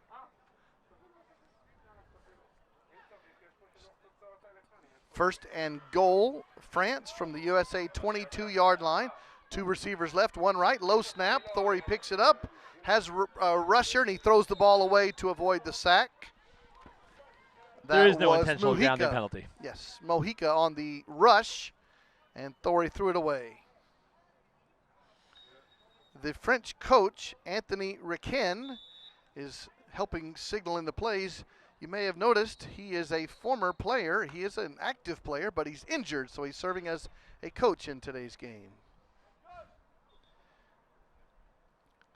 [SPEAKER 1] First and goal, France from the USA 22-yard line. 2 receivers left, 1 right. Low snap. Thorey picks it up, has a rusher, and he throws the ball away to avoid the sack.
[SPEAKER 2] There is no intentional grounding penalty.
[SPEAKER 1] Yes, Mojica on the rush, and Thorey threw it away. The French coach, Anthony Riquen, is helping signal in the plays. You may have noticed he is a former player. He is an active player, but he's injured, so he's serving as a coach in today's game.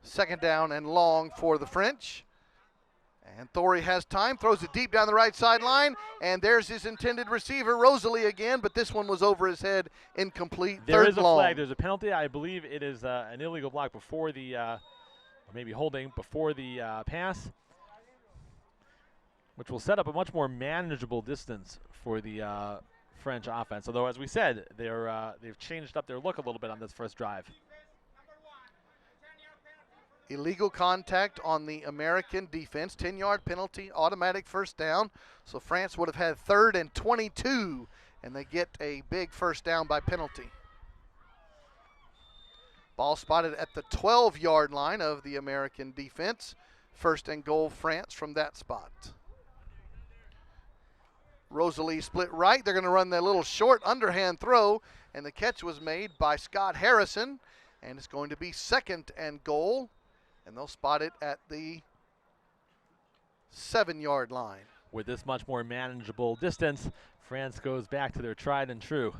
[SPEAKER 1] 2nd down and long for the French. And Thorey has time, throws it deep down the right sideline, and there's his intended receiver, Rosalie again, but this one was over his head, incomplete.
[SPEAKER 2] There
[SPEAKER 1] 3rd
[SPEAKER 2] is a
[SPEAKER 1] long.
[SPEAKER 2] flag. There's a penalty. I believe it is an illegal block before the, or maybe holding before the pass, which will set up a much more manageable distance for the French offense. Although, as we said, they've changed up their look a little bit on this first drive.
[SPEAKER 1] Illegal contact on the American defense. 10-yard penalty, automatic first down. So France would have had 3rd and 22, and they get a big first down by penalty. Ball spotted at the 12-yard line of the American defense. 1st and goal, France from that spot. Rosalie split right. They're going to run that little short underhand throw, and the catch was made by Scott Harrison, and it's going to be 2nd and goal, and they'll spot it at the 7-yard line.
[SPEAKER 2] With this much more manageable distance, France goes back to their tried and true.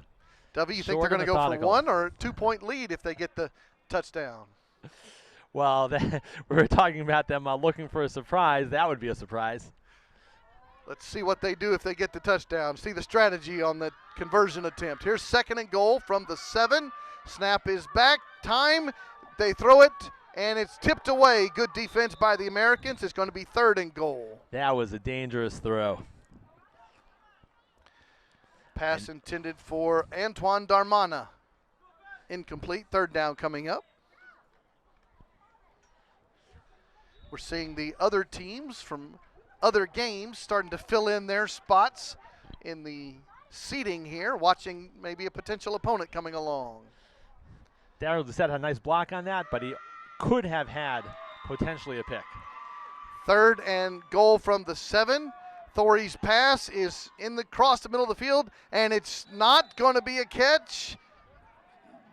[SPEAKER 1] W, you think they're going to go for 1 or 2-point lead if they get the touchdown?
[SPEAKER 2] Well, we were talking about them looking for a surprise. That would be a surprise.
[SPEAKER 1] Let's see what they do if they get the touchdown. See the strategy on the conversion attempt. Here's 2nd and goal from the 7. Snap is back. Time. They throw it, and it's tipped away. Good defense by the Americans. It's going to be 3rd and goal.
[SPEAKER 2] That was a dangerous throw.
[SPEAKER 1] Pass intended for Antoine Darmana. Incomplete. 3rd down coming up. We're seeing the other teams from other games starting to fill in their spots in the seating here, watching maybe a potential opponent coming along.
[SPEAKER 2] Darryl Doucette had a nice block on that, but he could have had potentially a pick.
[SPEAKER 1] 3rd and goal from the 7. Thorey's pass is across the middle of the field, and it's not going to be a catch.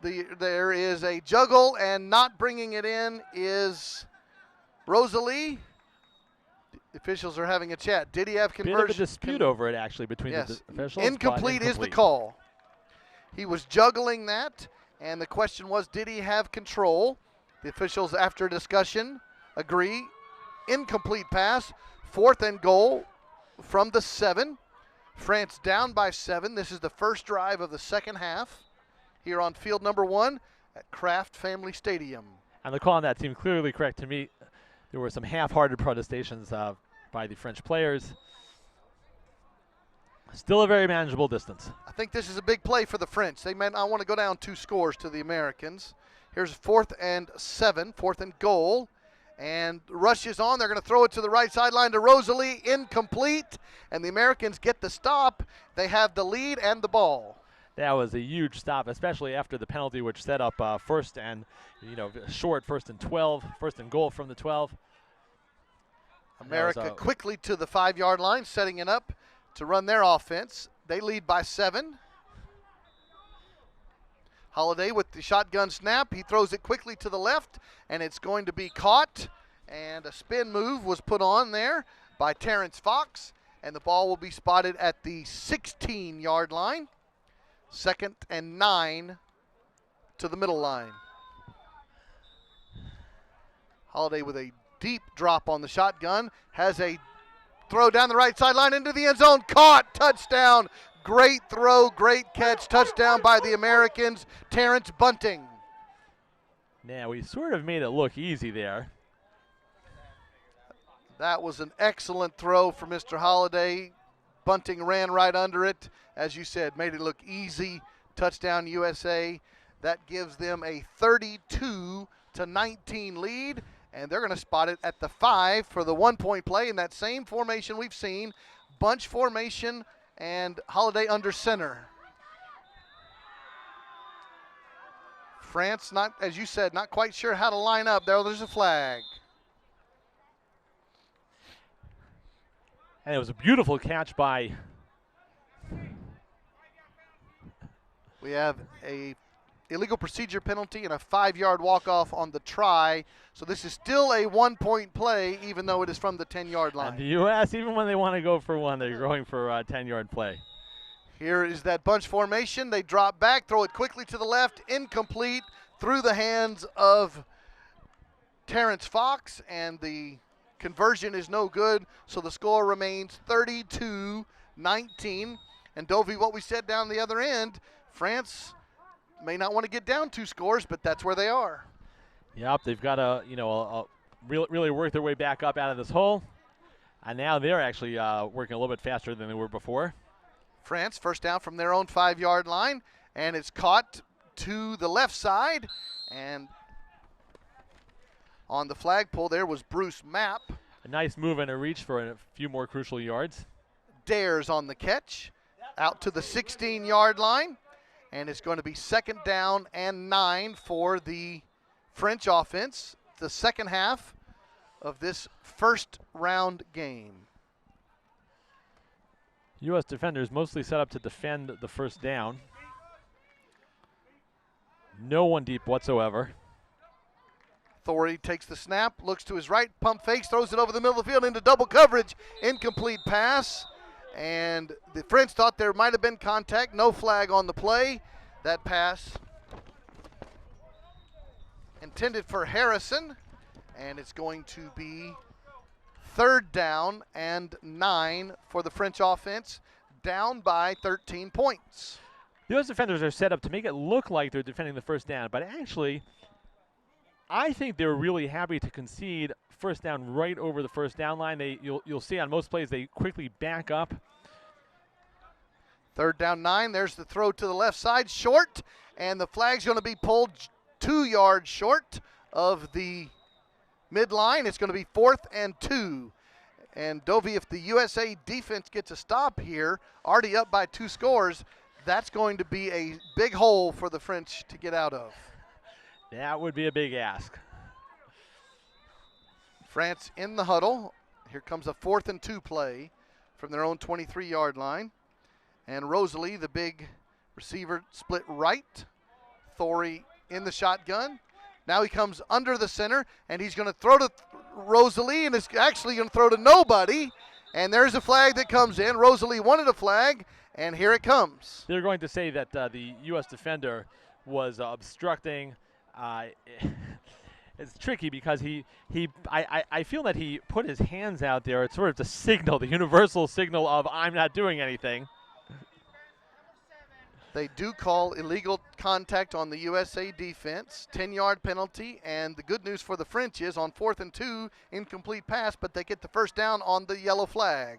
[SPEAKER 1] There is a juggle, and not bringing it in is Rosalie. The officials are having a chat. Did he have conversion?
[SPEAKER 2] Bit of a dispute over it, actually, between the officials.
[SPEAKER 1] Incomplete is the call. He was juggling that, and the question was, did he have control? The officials, after discussion, agree. Incomplete pass. 4th and goal from the 7. France down by 7. This is the first drive of the second half here on field number 1 at Kraft Family Stadium.
[SPEAKER 2] And the call on that seemed clearly correct to me. There were some half-hearted protestations by the French players. Still a very manageable distance.
[SPEAKER 1] I think this is a big play for the French. They may not want to go down 2 scores to the Americans. Here's 4th and 7, 4th and goal. And rush is on. They're going to throw it to the right sideline to Rosalie. Incomplete. And the Americans get the stop. They have the lead and the ball.
[SPEAKER 2] That was a huge stop, especially after the penalty, which set up first and, short 1st and 12, 1st and goal from the 12.
[SPEAKER 1] America quickly to the 5-yard line, setting it up to run their offense. They lead by 7. Holiday with the shotgun snap. He throws it quickly to the left, and it's going to be caught. And a spin move was put on there by Terrence Fox, and the ball will be spotted at the 16-yard line. 2nd and 9 to the middle line. Holiday with a deep drop on the shotgun, has a throw down the right sideline into the end zone. Caught. Touchdown. Great throw. Great catch. Touchdown by the Americans. Terrence Bunting.
[SPEAKER 2] Now, we sort of made it look easy there.
[SPEAKER 1] That was an excellent throw for Mr. Holiday. Bunting ran right under it. As you said, made it look easy. Touchdown USA. That gives them a 32-19 lead. And they're going to spot it at the 5 for the 1-point play in that same formation we've seen. Bunch formation and Holiday under center. France, not, as you said, not quite sure how to line up. There's a flag.
[SPEAKER 2] And it was a beautiful catch by...
[SPEAKER 1] We have a illegal procedure penalty and a 5-yard walk-off on the try. So this is still a 1-point play, even though it is from the 10-yard line.
[SPEAKER 2] And the U.S., even when they want to go for one, they're going for a 10-yard play.
[SPEAKER 1] Here is that bunch formation. They drop back, throw it quickly to the left, incomplete, through the hands of Terrence Fox, and the conversion is no good, so the score remains 32-19. And Dovey, what we said down the other end, France may not want to get down 2 scores, but that's where they are.
[SPEAKER 2] Yep, they've got to, really work their way back up out of this hole. And now they're actually working a little bit faster than they were before.
[SPEAKER 1] France, first down from their own 5-yard line, and it's caught to the left side. And on the flagpole there was Bruce Mapp.
[SPEAKER 2] A nice move and a reach for a few more crucial yards.
[SPEAKER 1] Dares on the catch, out to the 16-yard line. And it's going to be 2nd down and 9 for the French offense, the second half of this first round game.
[SPEAKER 2] U.S. defenders mostly set up to defend the first down. No one deep whatsoever.
[SPEAKER 1] Thorey takes the snap, looks to his right, pump fakes, throws it over the middle of the field into double coverage. Incomplete pass. And the French thought there might have been contact. No flag on the play. That pass intended for Harrison. And it's going to be 3rd down and 9 for the French offense, down by 13 points.
[SPEAKER 2] The U.S. defenders are set up to make it look like they're defending the first down, but actually, I think they're really happy to concede first down right over the first down line. You'll see on most plays they quickly back up.
[SPEAKER 1] 3rd down 9. There's the throw to the left side, short, and the flag's going to be pulled 2 yards short of the midline. It's going to be 4th and 2. And Dovey, if the USA defense gets a stop here, already up by 2 scores, that's going to be a big hole for the French to get out of.
[SPEAKER 2] That would be a big ask.
[SPEAKER 1] France in the huddle. Here comes a 4th and 2 play from their own 23-yard line. And Rosalie, the big receiver, split right. Thorey in the shotgun. Now he comes under the center, and he's going to throw to Rosalie, and it's actually going to throw to nobody. And there's a flag that comes in. Rosalie wanted a flag, and here it comes.
[SPEAKER 2] They're going to say that the U.S. defender was obstructing. It's tricky because I feel that he put his hands out there. It's sort of the signal, the universal signal of I'm not doing anything.
[SPEAKER 1] They do call illegal contact on the USA defense, 10-yard penalty, and the good news for the French is on 4th and 2, incomplete pass, but they get the first down on the yellow flag.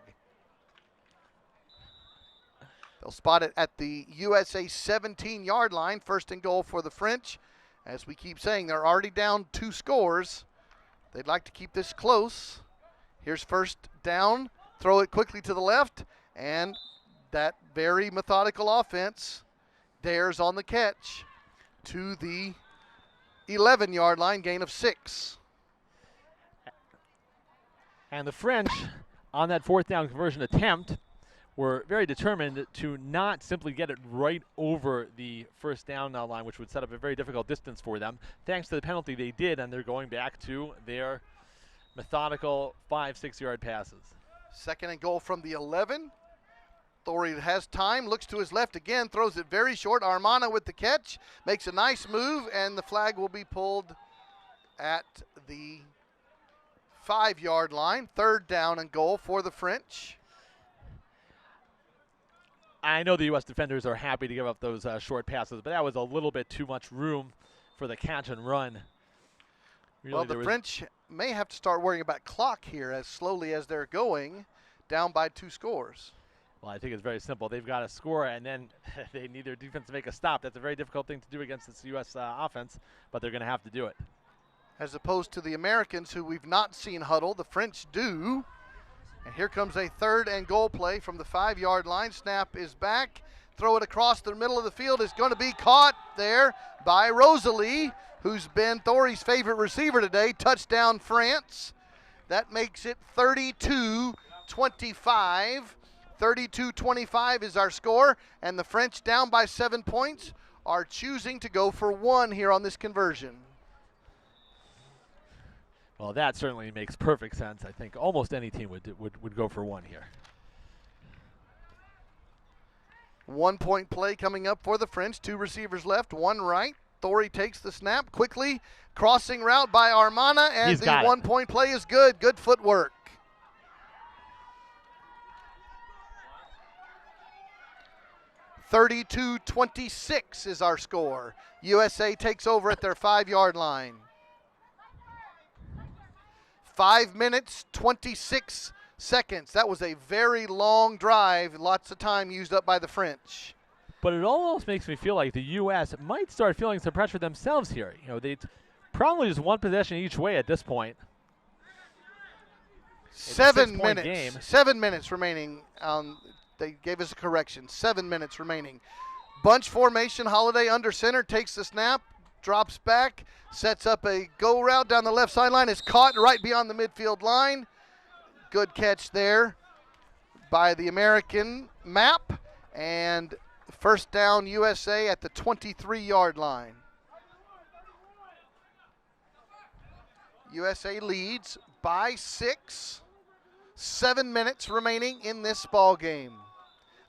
[SPEAKER 1] They'll spot it at the USA 17-yard line, 1st and goal for the French. As we keep saying, they're already down 2 scores. They'd like to keep this close. Here's first down, throw it quickly to the left, and that very methodical offense dares on the catch to the 11-yard line, gain of 6.
[SPEAKER 2] And the French, on that 4th down conversion attempt, were very determined to not simply get it right over the first down line, which would set up a very difficult distance for them. Thanks to the penalty they did, and they're going back to their methodical 5-6 yard passes.
[SPEAKER 1] 2nd and goal from the 11. Thori has time, looks to his left again, throws it very short. Armana with the catch, makes a nice move, and the flag will be pulled at the 5-yard line. 3rd down and goal for the French.
[SPEAKER 2] I know the U.S. defenders are happy to give up those short passes, but that was a little bit too much room for the catch and run. Really,
[SPEAKER 1] well, the French may have to start worrying about clock here as slowly as they're going, down by 2 scores.
[SPEAKER 2] Well, I think it's very simple. They've got to score, and then they need their defense to make a stop. That's a very difficult thing to do against this U.S. Offense, but they're going to have to do it.
[SPEAKER 1] As opposed to the Americans, who we've not seen huddle, the French do. And here comes a 3rd and goal play from the 5-yard line. Snap is back. Throw it across the middle of the field is going to be caught there by Rosalie, who's been Thori's favorite receiver today. Touchdown, France. That makes it 32-25. 32-25 is our score, and the French, down by 7 points, are choosing to go for 1 here on this conversion.
[SPEAKER 2] Well, that certainly makes perfect sense. I think almost any team would go for 1 here.
[SPEAKER 1] 1-point play coming up for the French. 2 receivers left, 1 right. Thori takes the snap quickly. Crossing route by Armana, and the 1-point play is good. Good footwork. (32-26) is our score. USA takes over at their 5-yard line. 5 minutes, 26 seconds. That was a very long drive. Lots of time used up by the French.
[SPEAKER 2] But it almost makes me feel like the U.S. might start feeling some pressure themselves here. You know, they probably just 1 possession each way at this point.
[SPEAKER 1] 7 minutes. Game. 7 minutes remaining. They gave us a correction. 7 minutes remaining. Bunch formation. Holiday under center, takes the snap, drops back, sets up a go route down the left sideline. Is caught right beyond the midfield line. Good catch there by the American Map. And first down USA at the 23-yard line. USA leads by 6. 7 minutes remaining in this ball game.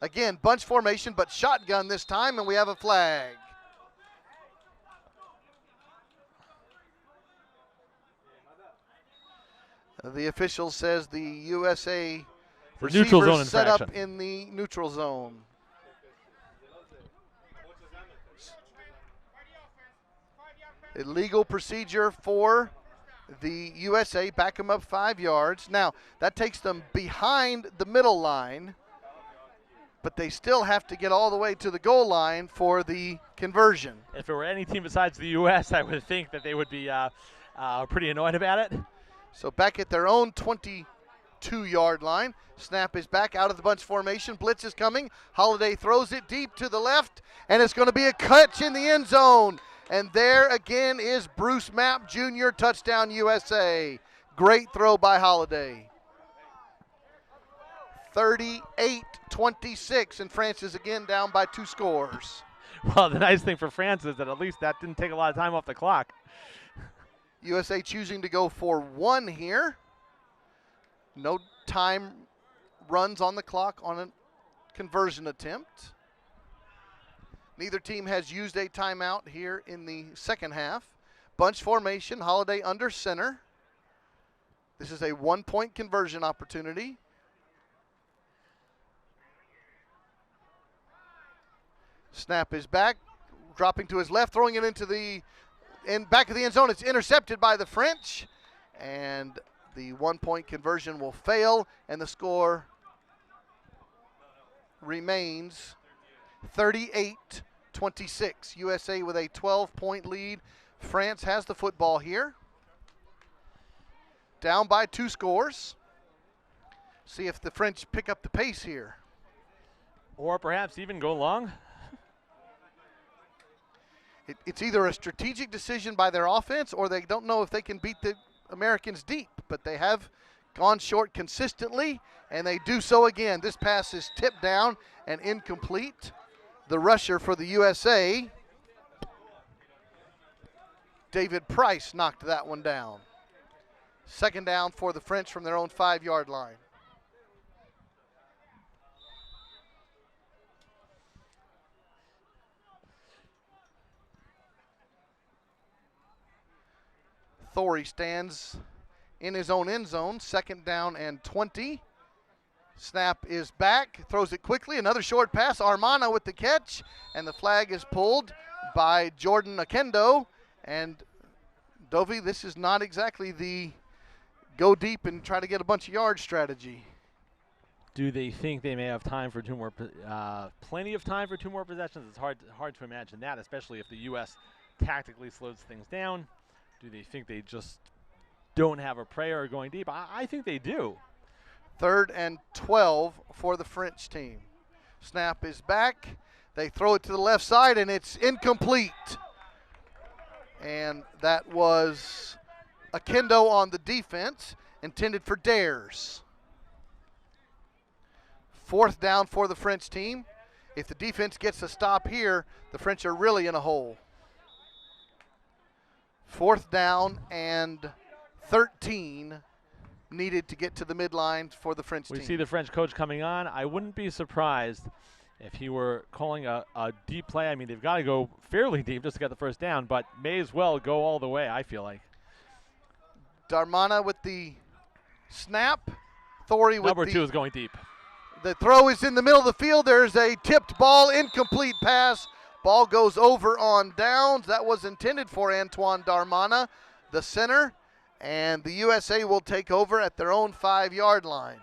[SPEAKER 1] Again, bunch formation, but shotgun this time, and we have a flag. The official says the USA receivers set up in the neutral zone. Illegal procedure for the USA, back them up 5 yards. Now, that takes them behind the middle line, but they still have to get all the way to the goal line for the conversion.
[SPEAKER 2] If it were any team besides the U.S., I would think that they would be pretty annoyed about it.
[SPEAKER 1] So back at their own 22-yard line. Snap is back out of the bunch formation. Blitz is coming. Holiday throws it deep to the left, and it's going to be a catch in the end zone. And there again is Bruce Mapp Jr., touchdown USA. Great throw by Holiday. 38-26, and France is again down by 2 scores.
[SPEAKER 2] Well, the nice thing for France is that at least that didn't take a lot of time off the clock.
[SPEAKER 1] USA choosing to go for 1 here. No time runs on the clock on a conversion attempt. Neither team has used a timeout here in the second half. Bunch formation, Holiday under center. This is a 1-point conversion opportunity. Snap is back, dropping to his left, throwing it into the back of the end zone. It's intercepted by the French, and the 1-point conversion will fail, and the score remains 38-26. USA with a 12-point lead. France has the football here. Down by 2 scores. See if the French pick up the pace here.
[SPEAKER 2] Or perhaps even go long.
[SPEAKER 1] It's either a strategic decision by their offense, or they don't know if they can beat the Americans deep, but they have gone short consistently, and they do so again. This pass is tipped down and incomplete. The rusher for the USA, David Price, knocked that one down. Second down for the French from their own 5-yard line. Thorey stands in his own end zone, 2nd down and 20. Snap is back, throws it quickly, another short pass, Armana with the catch, and the flag is pulled by Jordan Akendo. And Dovey, this is not exactly the go deep and try to get a bunch of yards strategy.
[SPEAKER 2] Do they think they may have time for 2 more, plenty of time for 2 more possessions? It's hard to imagine that, especially if the U.S. tactically slows things down. Do they think they just don't have a prayer or going deep? I think they do.
[SPEAKER 1] 3rd and 12 for the French team. Snap is back. They throw it to the left side, and it's incomplete. And that was Akendo on the defense, intended for Dares. 4th down for the French team. If the defense gets a stop here, the French are really in a hole. 4th down and 13 needed to get to the midline for the French team.
[SPEAKER 2] We see the French coach coming on. I wouldn't be surprised if he were calling a deep play. I mean, they've got to go fairly deep just to get the first down, but may as well go all the way, I feel like.
[SPEAKER 1] Darmana with the snap. Thorey with
[SPEAKER 2] Number 2 is going deep.
[SPEAKER 1] The throw is in the middle of the field. There's a tipped ball, incomplete pass. Ball goes over on downs. That was intended for Antoine Darmana, the center. And the USA will take over at their own 5-yard line,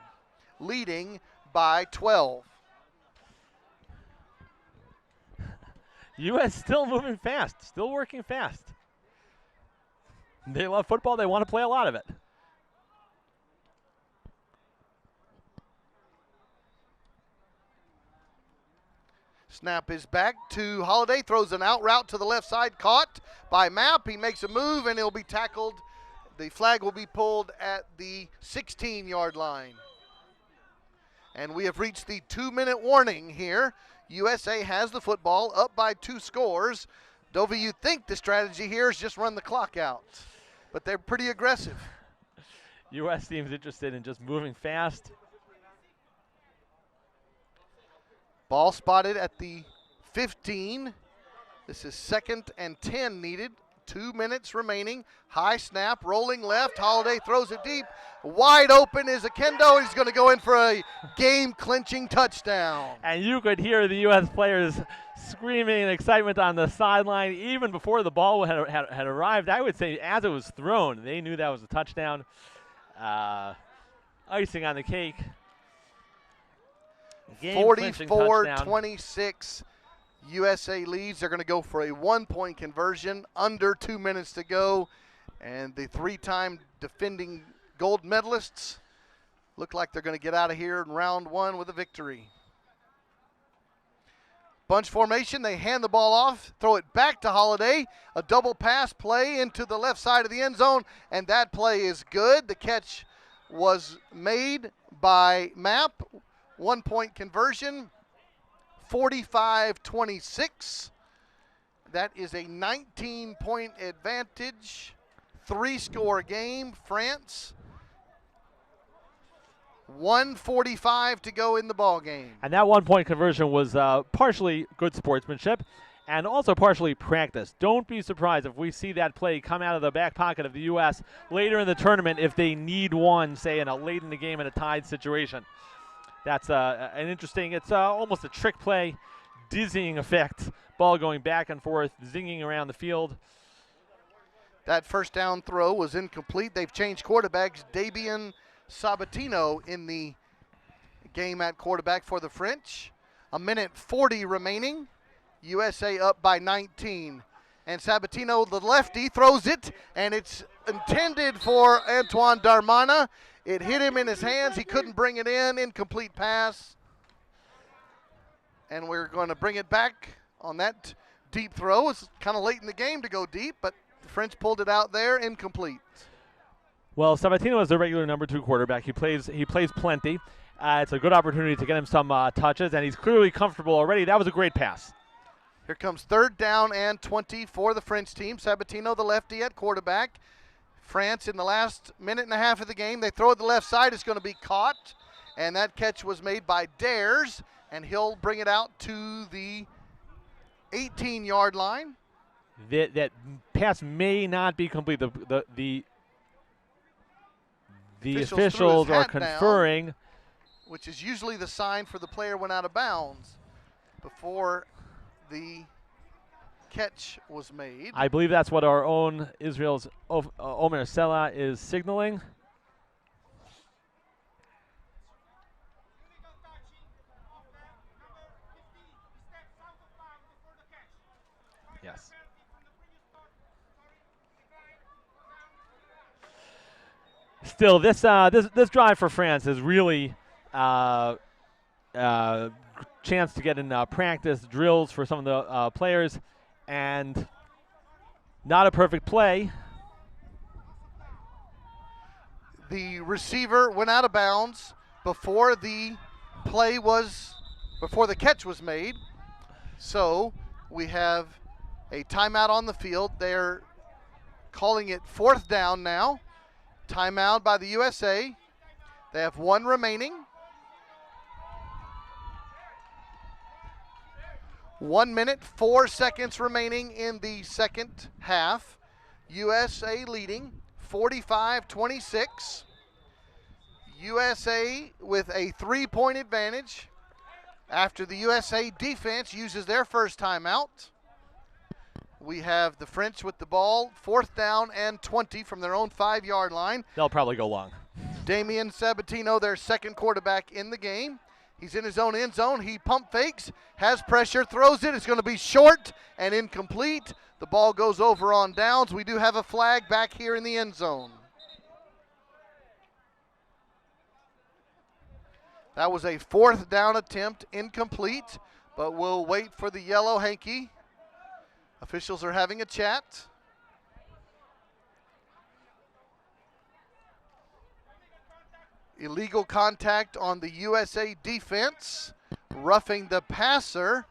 [SPEAKER 1] leading by 12.
[SPEAKER 2] U.S. still moving fast, still working fast. They love football. They want to play a lot of it.
[SPEAKER 1] Snap is back to Holiday, throws an out route to the left side, caught by Mapp. He makes a move, and he'll be tackled. The flag will be pulled at the 16-yard line. And we have reached the 2-minute warning here. USA has the football, up by 2 scores. Dovey, you think the strategy here is just run the clock out, but they're pretty aggressive.
[SPEAKER 2] U.S. seems interested in just moving fast.
[SPEAKER 1] Ball spotted at the 15. This is 2nd and 10 needed. 2 minutes remaining. High snap, rolling left. Holiday throws it deep. Wide open is Akendo. He's going to go in for a game-clinching touchdown.
[SPEAKER 2] And you could hear the U.S. players screaming in excitement on the sideline even before the ball had arrived. I would say as it was thrown, they knew that was a touchdown. Icing on the cake.
[SPEAKER 1] 44-26. USA leads. They're going to go for a 1-point conversion. Under 2 minutes to go. And the 3-time defending gold medalists look like they're going to get out of here in round 1 with a victory. Bunch formation. They hand the ball off, throw it back to Holiday. A double pass play into the left side of the end zone. And that play is good. The catch was made by Mapp. 1-point conversion. 45-26. That is a 19-point advantage. 3-score game. France. 1:45 to go in the ball game.
[SPEAKER 2] And that 1-point conversion was partially good sportsmanship and also partially practice. Don't be surprised if we see that play come out of the back pocket of the U.S. later in the tournament if they need one, say, in a late in the game in a tied situation. That's an interesting, it's almost a trick play, dizzying effect. Ball going back and forth, zinging around the field.
[SPEAKER 1] That first down throw was incomplete. They've changed quarterbacks. Damian Sabatino in the game at quarterback for the French. 1:40 remaining. USA up by 19. And Sabatino, the lefty, throws it, and it's intended for Antoine Darmana. It hit him in his hands. He couldn't bring it in. Incomplete pass. And we're going to bring it back on that deep throw. It's kind of late in the game to go deep, but the French pulled it out there. Incomplete.
[SPEAKER 2] Well, Sabatino is the regular number 2 quarterback. He plays plenty. It's a good opportunity to get him some touches, and he's clearly comfortable already. That was a great pass.
[SPEAKER 1] Here comes 3rd down and 20 for the French team. Sabatino, the lefty, at quarterback. France in the last minute and a half of the game. They throw it to the left side. It's going to be caught, and that catch was made by Dares, and he'll bring it out to the 18-yard line.
[SPEAKER 2] That pass may not be complete. The officials are conferring.
[SPEAKER 1] Down, which is usually the sign for the player went out of bounds before the catch was made.
[SPEAKER 2] I believe that's what our own Israel's Omer Sela is signaling. Yes. Still, this drive for France is really chance to get in practice drills for some of the players, and not a perfect play.
[SPEAKER 1] The receiver went out of bounds before the catch was made. So we have a timeout on the field. They're calling it 4th down now. Timeout by the USA. They have 1 remaining. 1 minute, 4 seconds remaining in the second half. USA leading 45-26. USA with a 3-point advantage after the USA defense uses their first timeout. We have the French with the ball, 4th down and 20 from their own 5-yard line.
[SPEAKER 2] They'll probably go long.
[SPEAKER 1] Damian Sabatino, their second quarterback in the game. He's in his own end zone. He pump fakes, has pressure, throws it. It's going to be short and incomplete. The ball goes over on downs. We do have a flag back here in the end zone. That was a 4th down attempt, incomplete, but we'll wait for the yellow hanky. Officials are having a chat. Illegal contact on the USA defense, roughing the passer,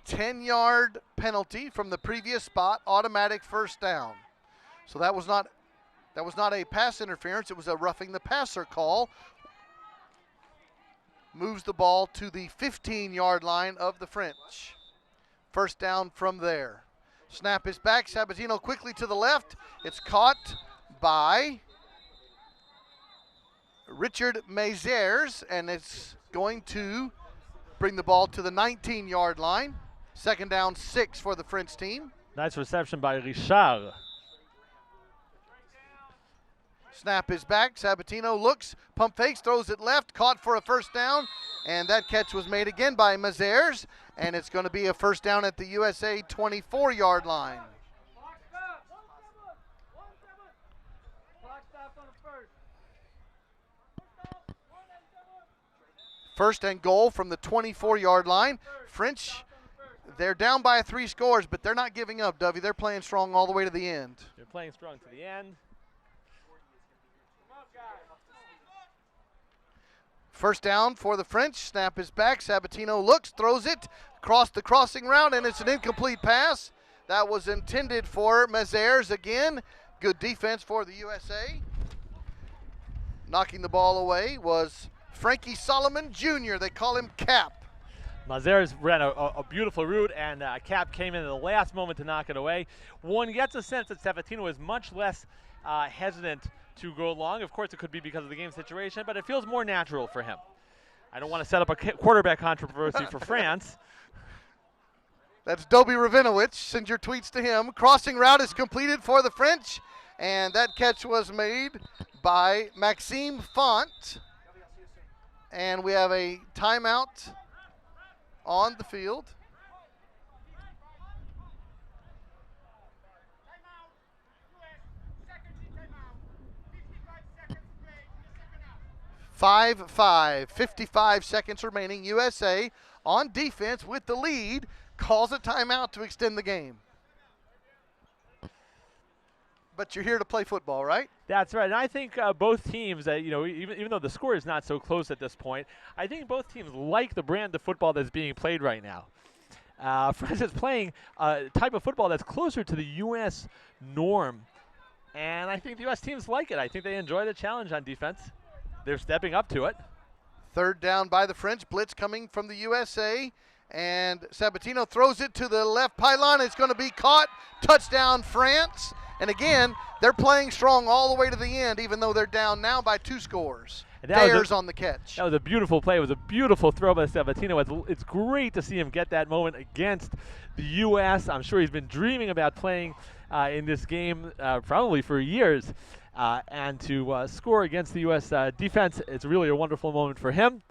[SPEAKER 1] 10-yard penalty from the previous spot, automatic first down. So that was not a pass interference, it was a roughing the passer call. Moves the ball to the 15-yard line of the French. First down from there. Snap is back, Sabatino quickly to the left. It's caught by Richard Mazers, and it's going to bring the ball to the 19-yard line. 2nd down, 6 for the French team.
[SPEAKER 2] Nice reception by Richard.
[SPEAKER 1] Snap is back. Sabatino looks, pump fakes, throws it left, caught for a first down, and that catch was made again by Mazers, and it's going to be a first down at the USA 24-yard line. First and goal from the 24-yard line. French, they're down by 3 scores, but they're not giving up, Dovey. They're playing strong all the way to the end.
[SPEAKER 2] They're playing strong to the end.
[SPEAKER 1] First down for the French. Snap is back. Sabatino looks, throws it across the crossing route, and it's an incomplete pass. That was intended for Mazers again. Good defense for the USA. Knocking the ball away was Frankie Solomon Jr. They call him Cap.
[SPEAKER 2] Mazers ran a beautiful route, and Cap came in at the last moment to knock it away. One gets a sense that Sabatino is much less hesitant to go long. Of course, it could be because of the game situation, but it feels more natural for him. I don't want to set up a quarterback controversy for France.
[SPEAKER 1] That's Dobie Ravinowicz. Send your tweets to him. Crossing route is completed for the French, and that catch was made by Maxime Font. And we have a timeout on the field. Five, 55 seconds remaining. USA on defense with the lead, calls a timeout to extend the game. But you're here to play football, right?
[SPEAKER 2] That's right, and I think both teams, even though the score is not so close at this point, I think both teams like the brand of football that's being played right now. France is playing a type of football that's closer to the U.S. norm, and I think the U.S. teams like it. I think they enjoy the challenge on defense. They're stepping up to it.
[SPEAKER 1] Third down by the French. Blitz coming from the USA. And Sabatino throws it to the left pylon. It's going to be caught. Touchdown, France. And again, they're playing strong all the way to the end, even though they're down now by 2 scores. Dares on the catch.
[SPEAKER 2] That was a beautiful play. It was a beautiful throw by Sabatino. It's great to see him get that moment against the U.S. I'm sure he's been dreaming about playing in this game probably for years. And to score against the U.S. Defense, it's really a wonderful moment for him.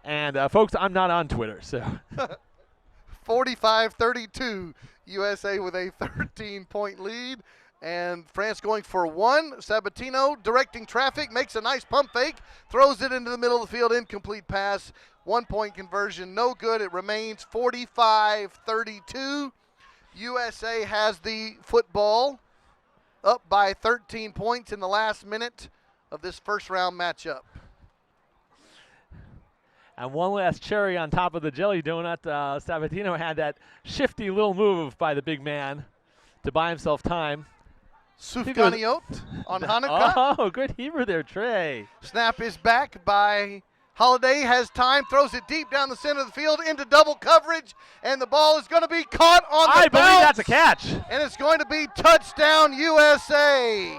[SPEAKER 2] And, folks, I'm not on Twitter, so.
[SPEAKER 1] 45-32, USA with a 13-point lead. And France going for 1. Sabatino directing traffic, makes a nice pump fake, throws it into the middle of the field, incomplete pass. 1-point conversion, no good. It remains 45-32. USA has the football, up by 13 points in the last minute of this first round matchup.
[SPEAKER 2] And one last cherry on top of the jelly donut. Sabatino had that shifty little move by the big man to buy himself time.
[SPEAKER 1] Soufganiot on Hanukkah.
[SPEAKER 2] Oh, good Hebrew there, Trey.
[SPEAKER 1] Snap is back by Holiday, has time, throws it deep down the center of the field into double coverage, and the ball is going to be caught on the
[SPEAKER 2] I believe
[SPEAKER 1] bounce,
[SPEAKER 2] that's a catch.
[SPEAKER 1] and it's going to be touchdown USA.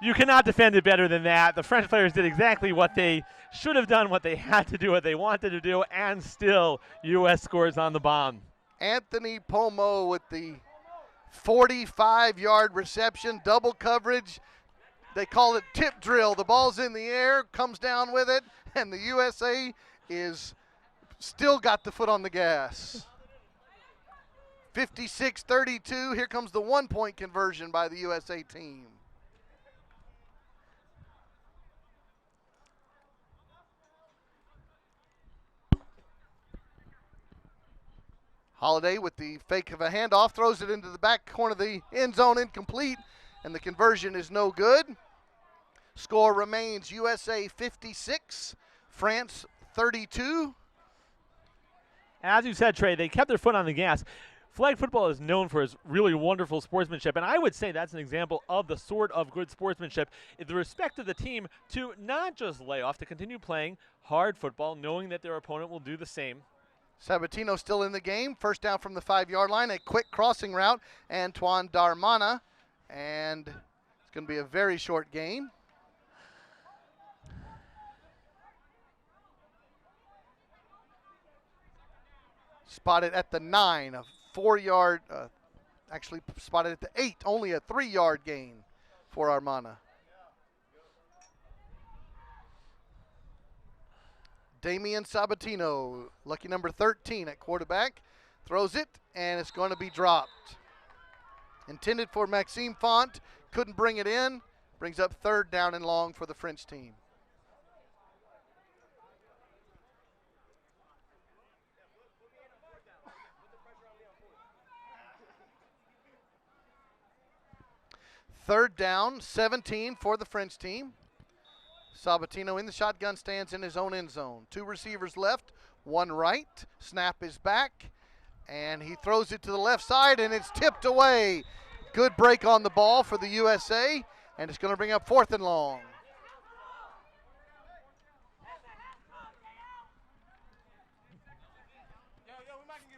[SPEAKER 2] You cannot defend it better than that. The French players did exactly what they should have done, what they had to do, what they wanted to do, and still U.S. scores on the bomb.
[SPEAKER 1] Anthony Pomo with the 45-yard reception, double coverage. They call it tip drill. The ball's in the air, comes down with it, and the USA is still got the foot on the gas. 56-32. Here comes the 1-point conversion by the USA team. Holiday with the fake of a handoff, throws it into the back corner of the end zone, incomplete, and the conversion is no good. Score remains USA 56, France 32.
[SPEAKER 2] As you said, Trey, they kept their foot on the gas. Flag football is known for its really wonderful sportsmanship, and I would say that's an example of the sort of good sportsmanship, the respect of the team to not just lay off, to continue playing hard football, knowing that their opponent will do the same.
[SPEAKER 1] Sabatino still in the game. First down from the 5-yard line. A quick crossing route. Antoine Darmana. And it's going to be a very short gain. Spotted at the 9. A 4-yard, actually spotted at the 8. Only a 3-yard gain for Armana. Damian Sabatino, lucky number 13 at quarterback, throws it, and it's going to be dropped. Intended for Maxime Font, couldn't bring it in. Brings up 3rd down and long for the French team. Third down, 17 for the French team. Sabatino in the shotgun stands in his own end zone. 2 receivers left, 1 right. Snap is back, and he throws it to the left side, and it's tipped away. Good break on the ball for the USA, and it's going to bring up 4th and long.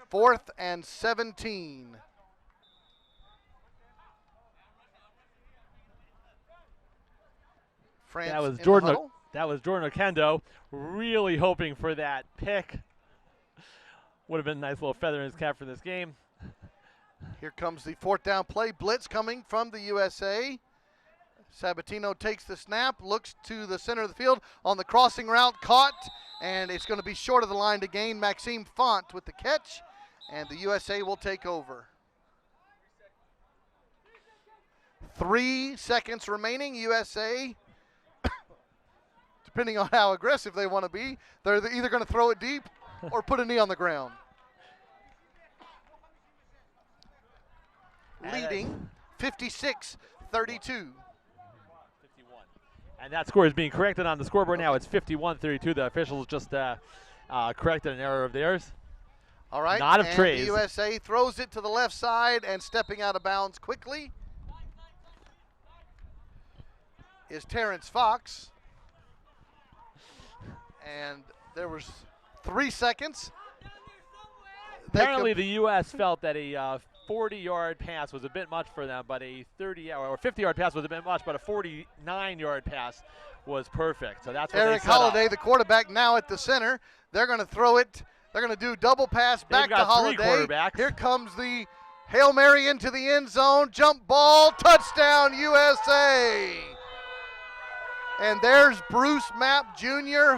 [SPEAKER 1] Fourth and 17. France
[SPEAKER 2] That was
[SPEAKER 1] in
[SPEAKER 2] Jordan.
[SPEAKER 1] the huddle.
[SPEAKER 2] That was Jordan Okendo, really hoping for that pick. Would have been a nice little feather in his cap for this game.
[SPEAKER 1] Here comes the 4th down play. Blitz coming from the USA. Sabatino takes the snap, looks to the center of the field on the crossing route, caught, and it's going to be short of the line to gain. Maxime Font with the catch, and the USA will take over. 3 seconds remaining. USA, depending on how aggressive they want to be, they're either going to throw it deep or put a knee on the ground. Leading 56-32.
[SPEAKER 2] And that score is being corrected on the scoreboard now. It's 51-32. The officials just corrected an error of theirs.
[SPEAKER 1] All right.
[SPEAKER 2] Not of
[SPEAKER 1] and
[SPEAKER 2] Trey's.
[SPEAKER 1] The USA throws it to the left side, and stepping out of bounds quickly is Terrence Fox. And there was 3 seconds.
[SPEAKER 2] Apparently the U.S. felt that a 40-yard pass was a bit much for them, but a 50-yard pass was a bit much, but a 49-yard pass was perfect. So that's what
[SPEAKER 1] Eric
[SPEAKER 2] they set
[SPEAKER 1] Holiday,
[SPEAKER 2] up.
[SPEAKER 1] the quarterback, now at the center. They're going to throw it. They're going to do double pass back to Holiday. Here comes the Hail Mary into the end zone. Jump ball, touchdown USA. And there's Bruce Mapp Jr.,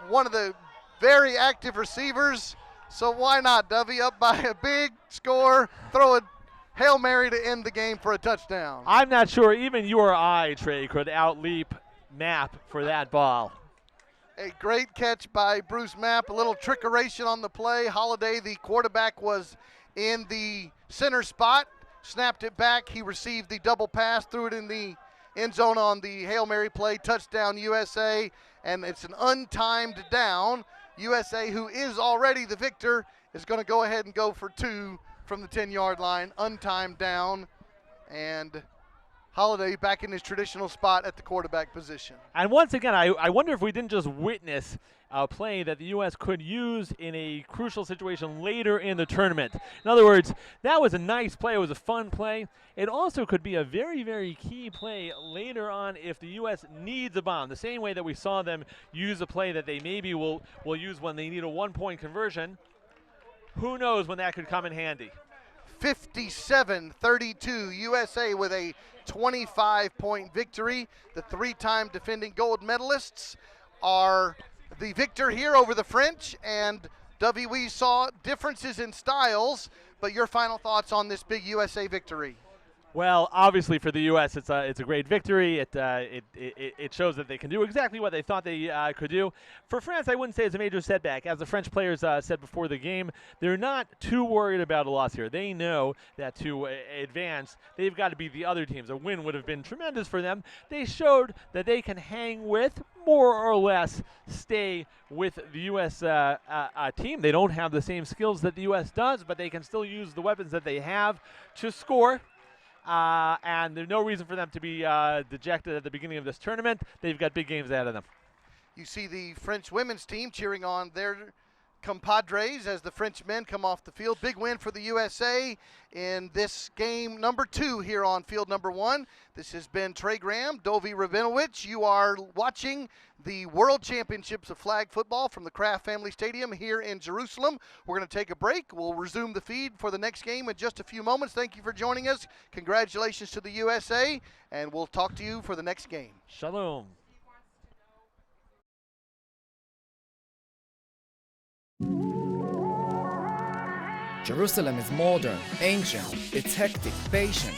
[SPEAKER 1] one of the very active receivers. So why not, Dovey? Up by a big score, throw a Hail Mary to end the game for a touchdown.
[SPEAKER 2] I'm not sure even you or I, Trey, could outleap Mapp for that ball.
[SPEAKER 1] A great catch by Bruce Mapp, a little trickeration on the play. Holiday, the quarterback, was in the center spot, snapped it back. He received the double pass, threw it in the end zone on the Hail Mary play, touchdown USA, and it's an untimed down. USA, who is already the victor, is going to go ahead and go for 2 from the 10-yard line, untimed down, and Holiday back in his traditional spot at the quarterback position.
[SPEAKER 2] And once again, I wonder if we didn't just witness a play that the U.S. could use in a crucial situation later in the tournament. In other words, that was a nice play. It was a fun play. It also could be a very, very key play later on if the U.S. needs a bomb, the same way that we saw them use a play that they maybe will use when they need a 1-point conversion. Who knows when that could come in handy.
[SPEAKER 1] 57-32, USA with a 25-point victory. The 3-time defending gold medalists are the victor here over the French. And Dovey, we saw differences in styles, but your final thoughts on this big USA victory?
[SPEAKER 2] Well, obviously for the U.S., it's a great victory. It shows that they can do exactly what they thought they could do. For France, I wouldn't say it's a major setback. As the French players said before the game, they're not too worried about a loss here. They know that to advance, they've got to beat the other teams. A win would have been tremendous for them. They showed that they can hang with, more or less, stay with the U.S. Team. They don't have the same skills that the U.S. does, but they can still use the weapons that they have to score. And there's no reason for them to be dejected at the beginning of this tournament. They've got big games ahead of them.
[SPEAKER 1] You see the French women's team cheering on their compadres as the French men come off the field. Big win for the USA in this game number 2 here on field number 1. This has been Trey Graham, Dovey Rabinowitz. You are watching the World Championships of Flag Football from the Kraft Family Stadium here in Jerusalem. We're going to take a break. We'll resume the feed for the next game in just a few moments. Thank you for joining us. Congratulations to the USA, and we'll talk to you for the next game.
[SPEAKER 2] Shalom.
[SPEAKER 3] Jerusalem is modern, ancient, it's hectic, patient.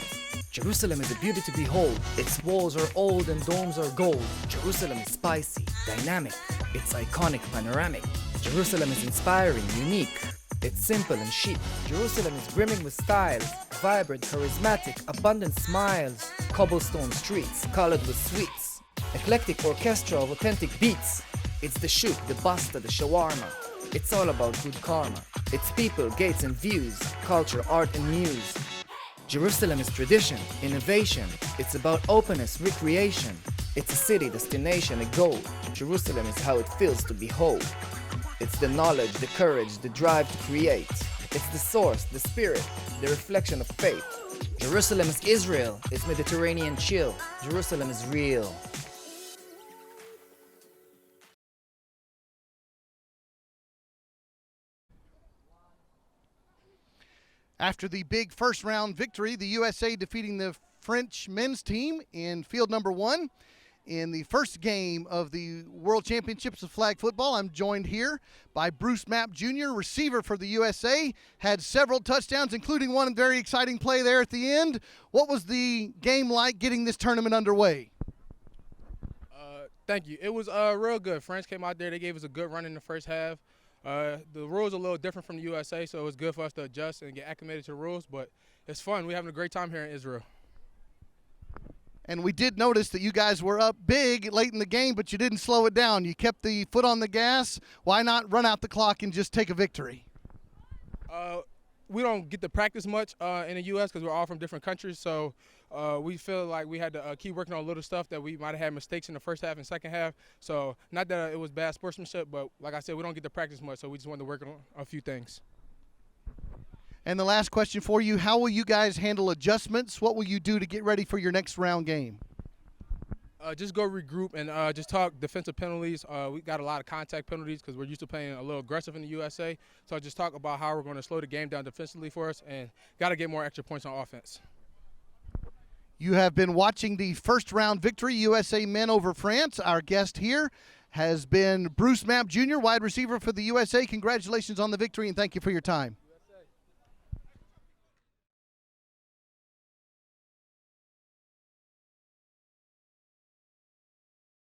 [SPEAKER 3] Jerusalem is a beauty to behold. Its walls are old and domes are gold. Jerusalem is spicy, dynamic, it's iconic, panoramic. Jerusalem is inspiring, unique, it's simple and chic. Jerusalem is brimming with styles, vibrant, charismatic, abundant smiles. Cobblestone streets, colored with sweets. Eclectic orchestra of authentic beats. It's the shoot, the basta, the shawarma. It's all about good karma. It's people, gates and views, culture, art and muse. Jerusalem is tradition, innovation. It's about openness, recreation. It's a city, destination, a goal. Jerusalem is how it feels to behold. It's the knowledge, the courage, the drive to create. It's the source, the spirit, the reflection of faith. Jerusalem is Israel. It's Mediterranean chill. Jerusalem is real.
[SPEAKER 1] After the big first round victory, the USA defeating the French men's team in field number 1 in the first game of the World Championships of Flag Football. I'm joined here by Bruce Mapp Jr., receiver for the USA, had several touchdowns, including one very exciting play there at the end. What was the game like getting this tournament underway?
[SPEAKER 4] Thank you. It was real good. France came out there. They gave us a good run in the first half. The rules are a little different from the USA, so it was good for us to adjust and get acclimated to the rules, but it's fun. We're having a great time here in Israel.
[SPEAKER 1] And we did notice that you guys were up big late in the game, but you didn't slow it down. You kept the foot on the gas. Why not run out the clock and just take a victory?
[SPEAKER 4] We don't get to practice much in the U.S. because we're all from different countries, so we feel like we had to keep working on little stuff that we might have had mistakes in the first half and second half. So not that it was bad sportsmanship, but like I said, we don't get to practice much, so we just wanted to work on a few things.
[SPEAKER 1] And the last question for you, how will you guys handle adjustments? What will you do to get ready for your next round game?
[SPEAKER 4] Just go regroup and just talk defensive penalties. We got a lot of contact penalties because we're used to playing a little aggressive in the USA. So just talk about how we're going to slow the game down defensively for us and got to get more extra points on offense.
[SPEAKER 1] You have been watching the first round victory, USA men over France. Our guest here has been Bruce Mapp Jr., wide receiver for the USA. Congratulations on the victory and thank you for your time.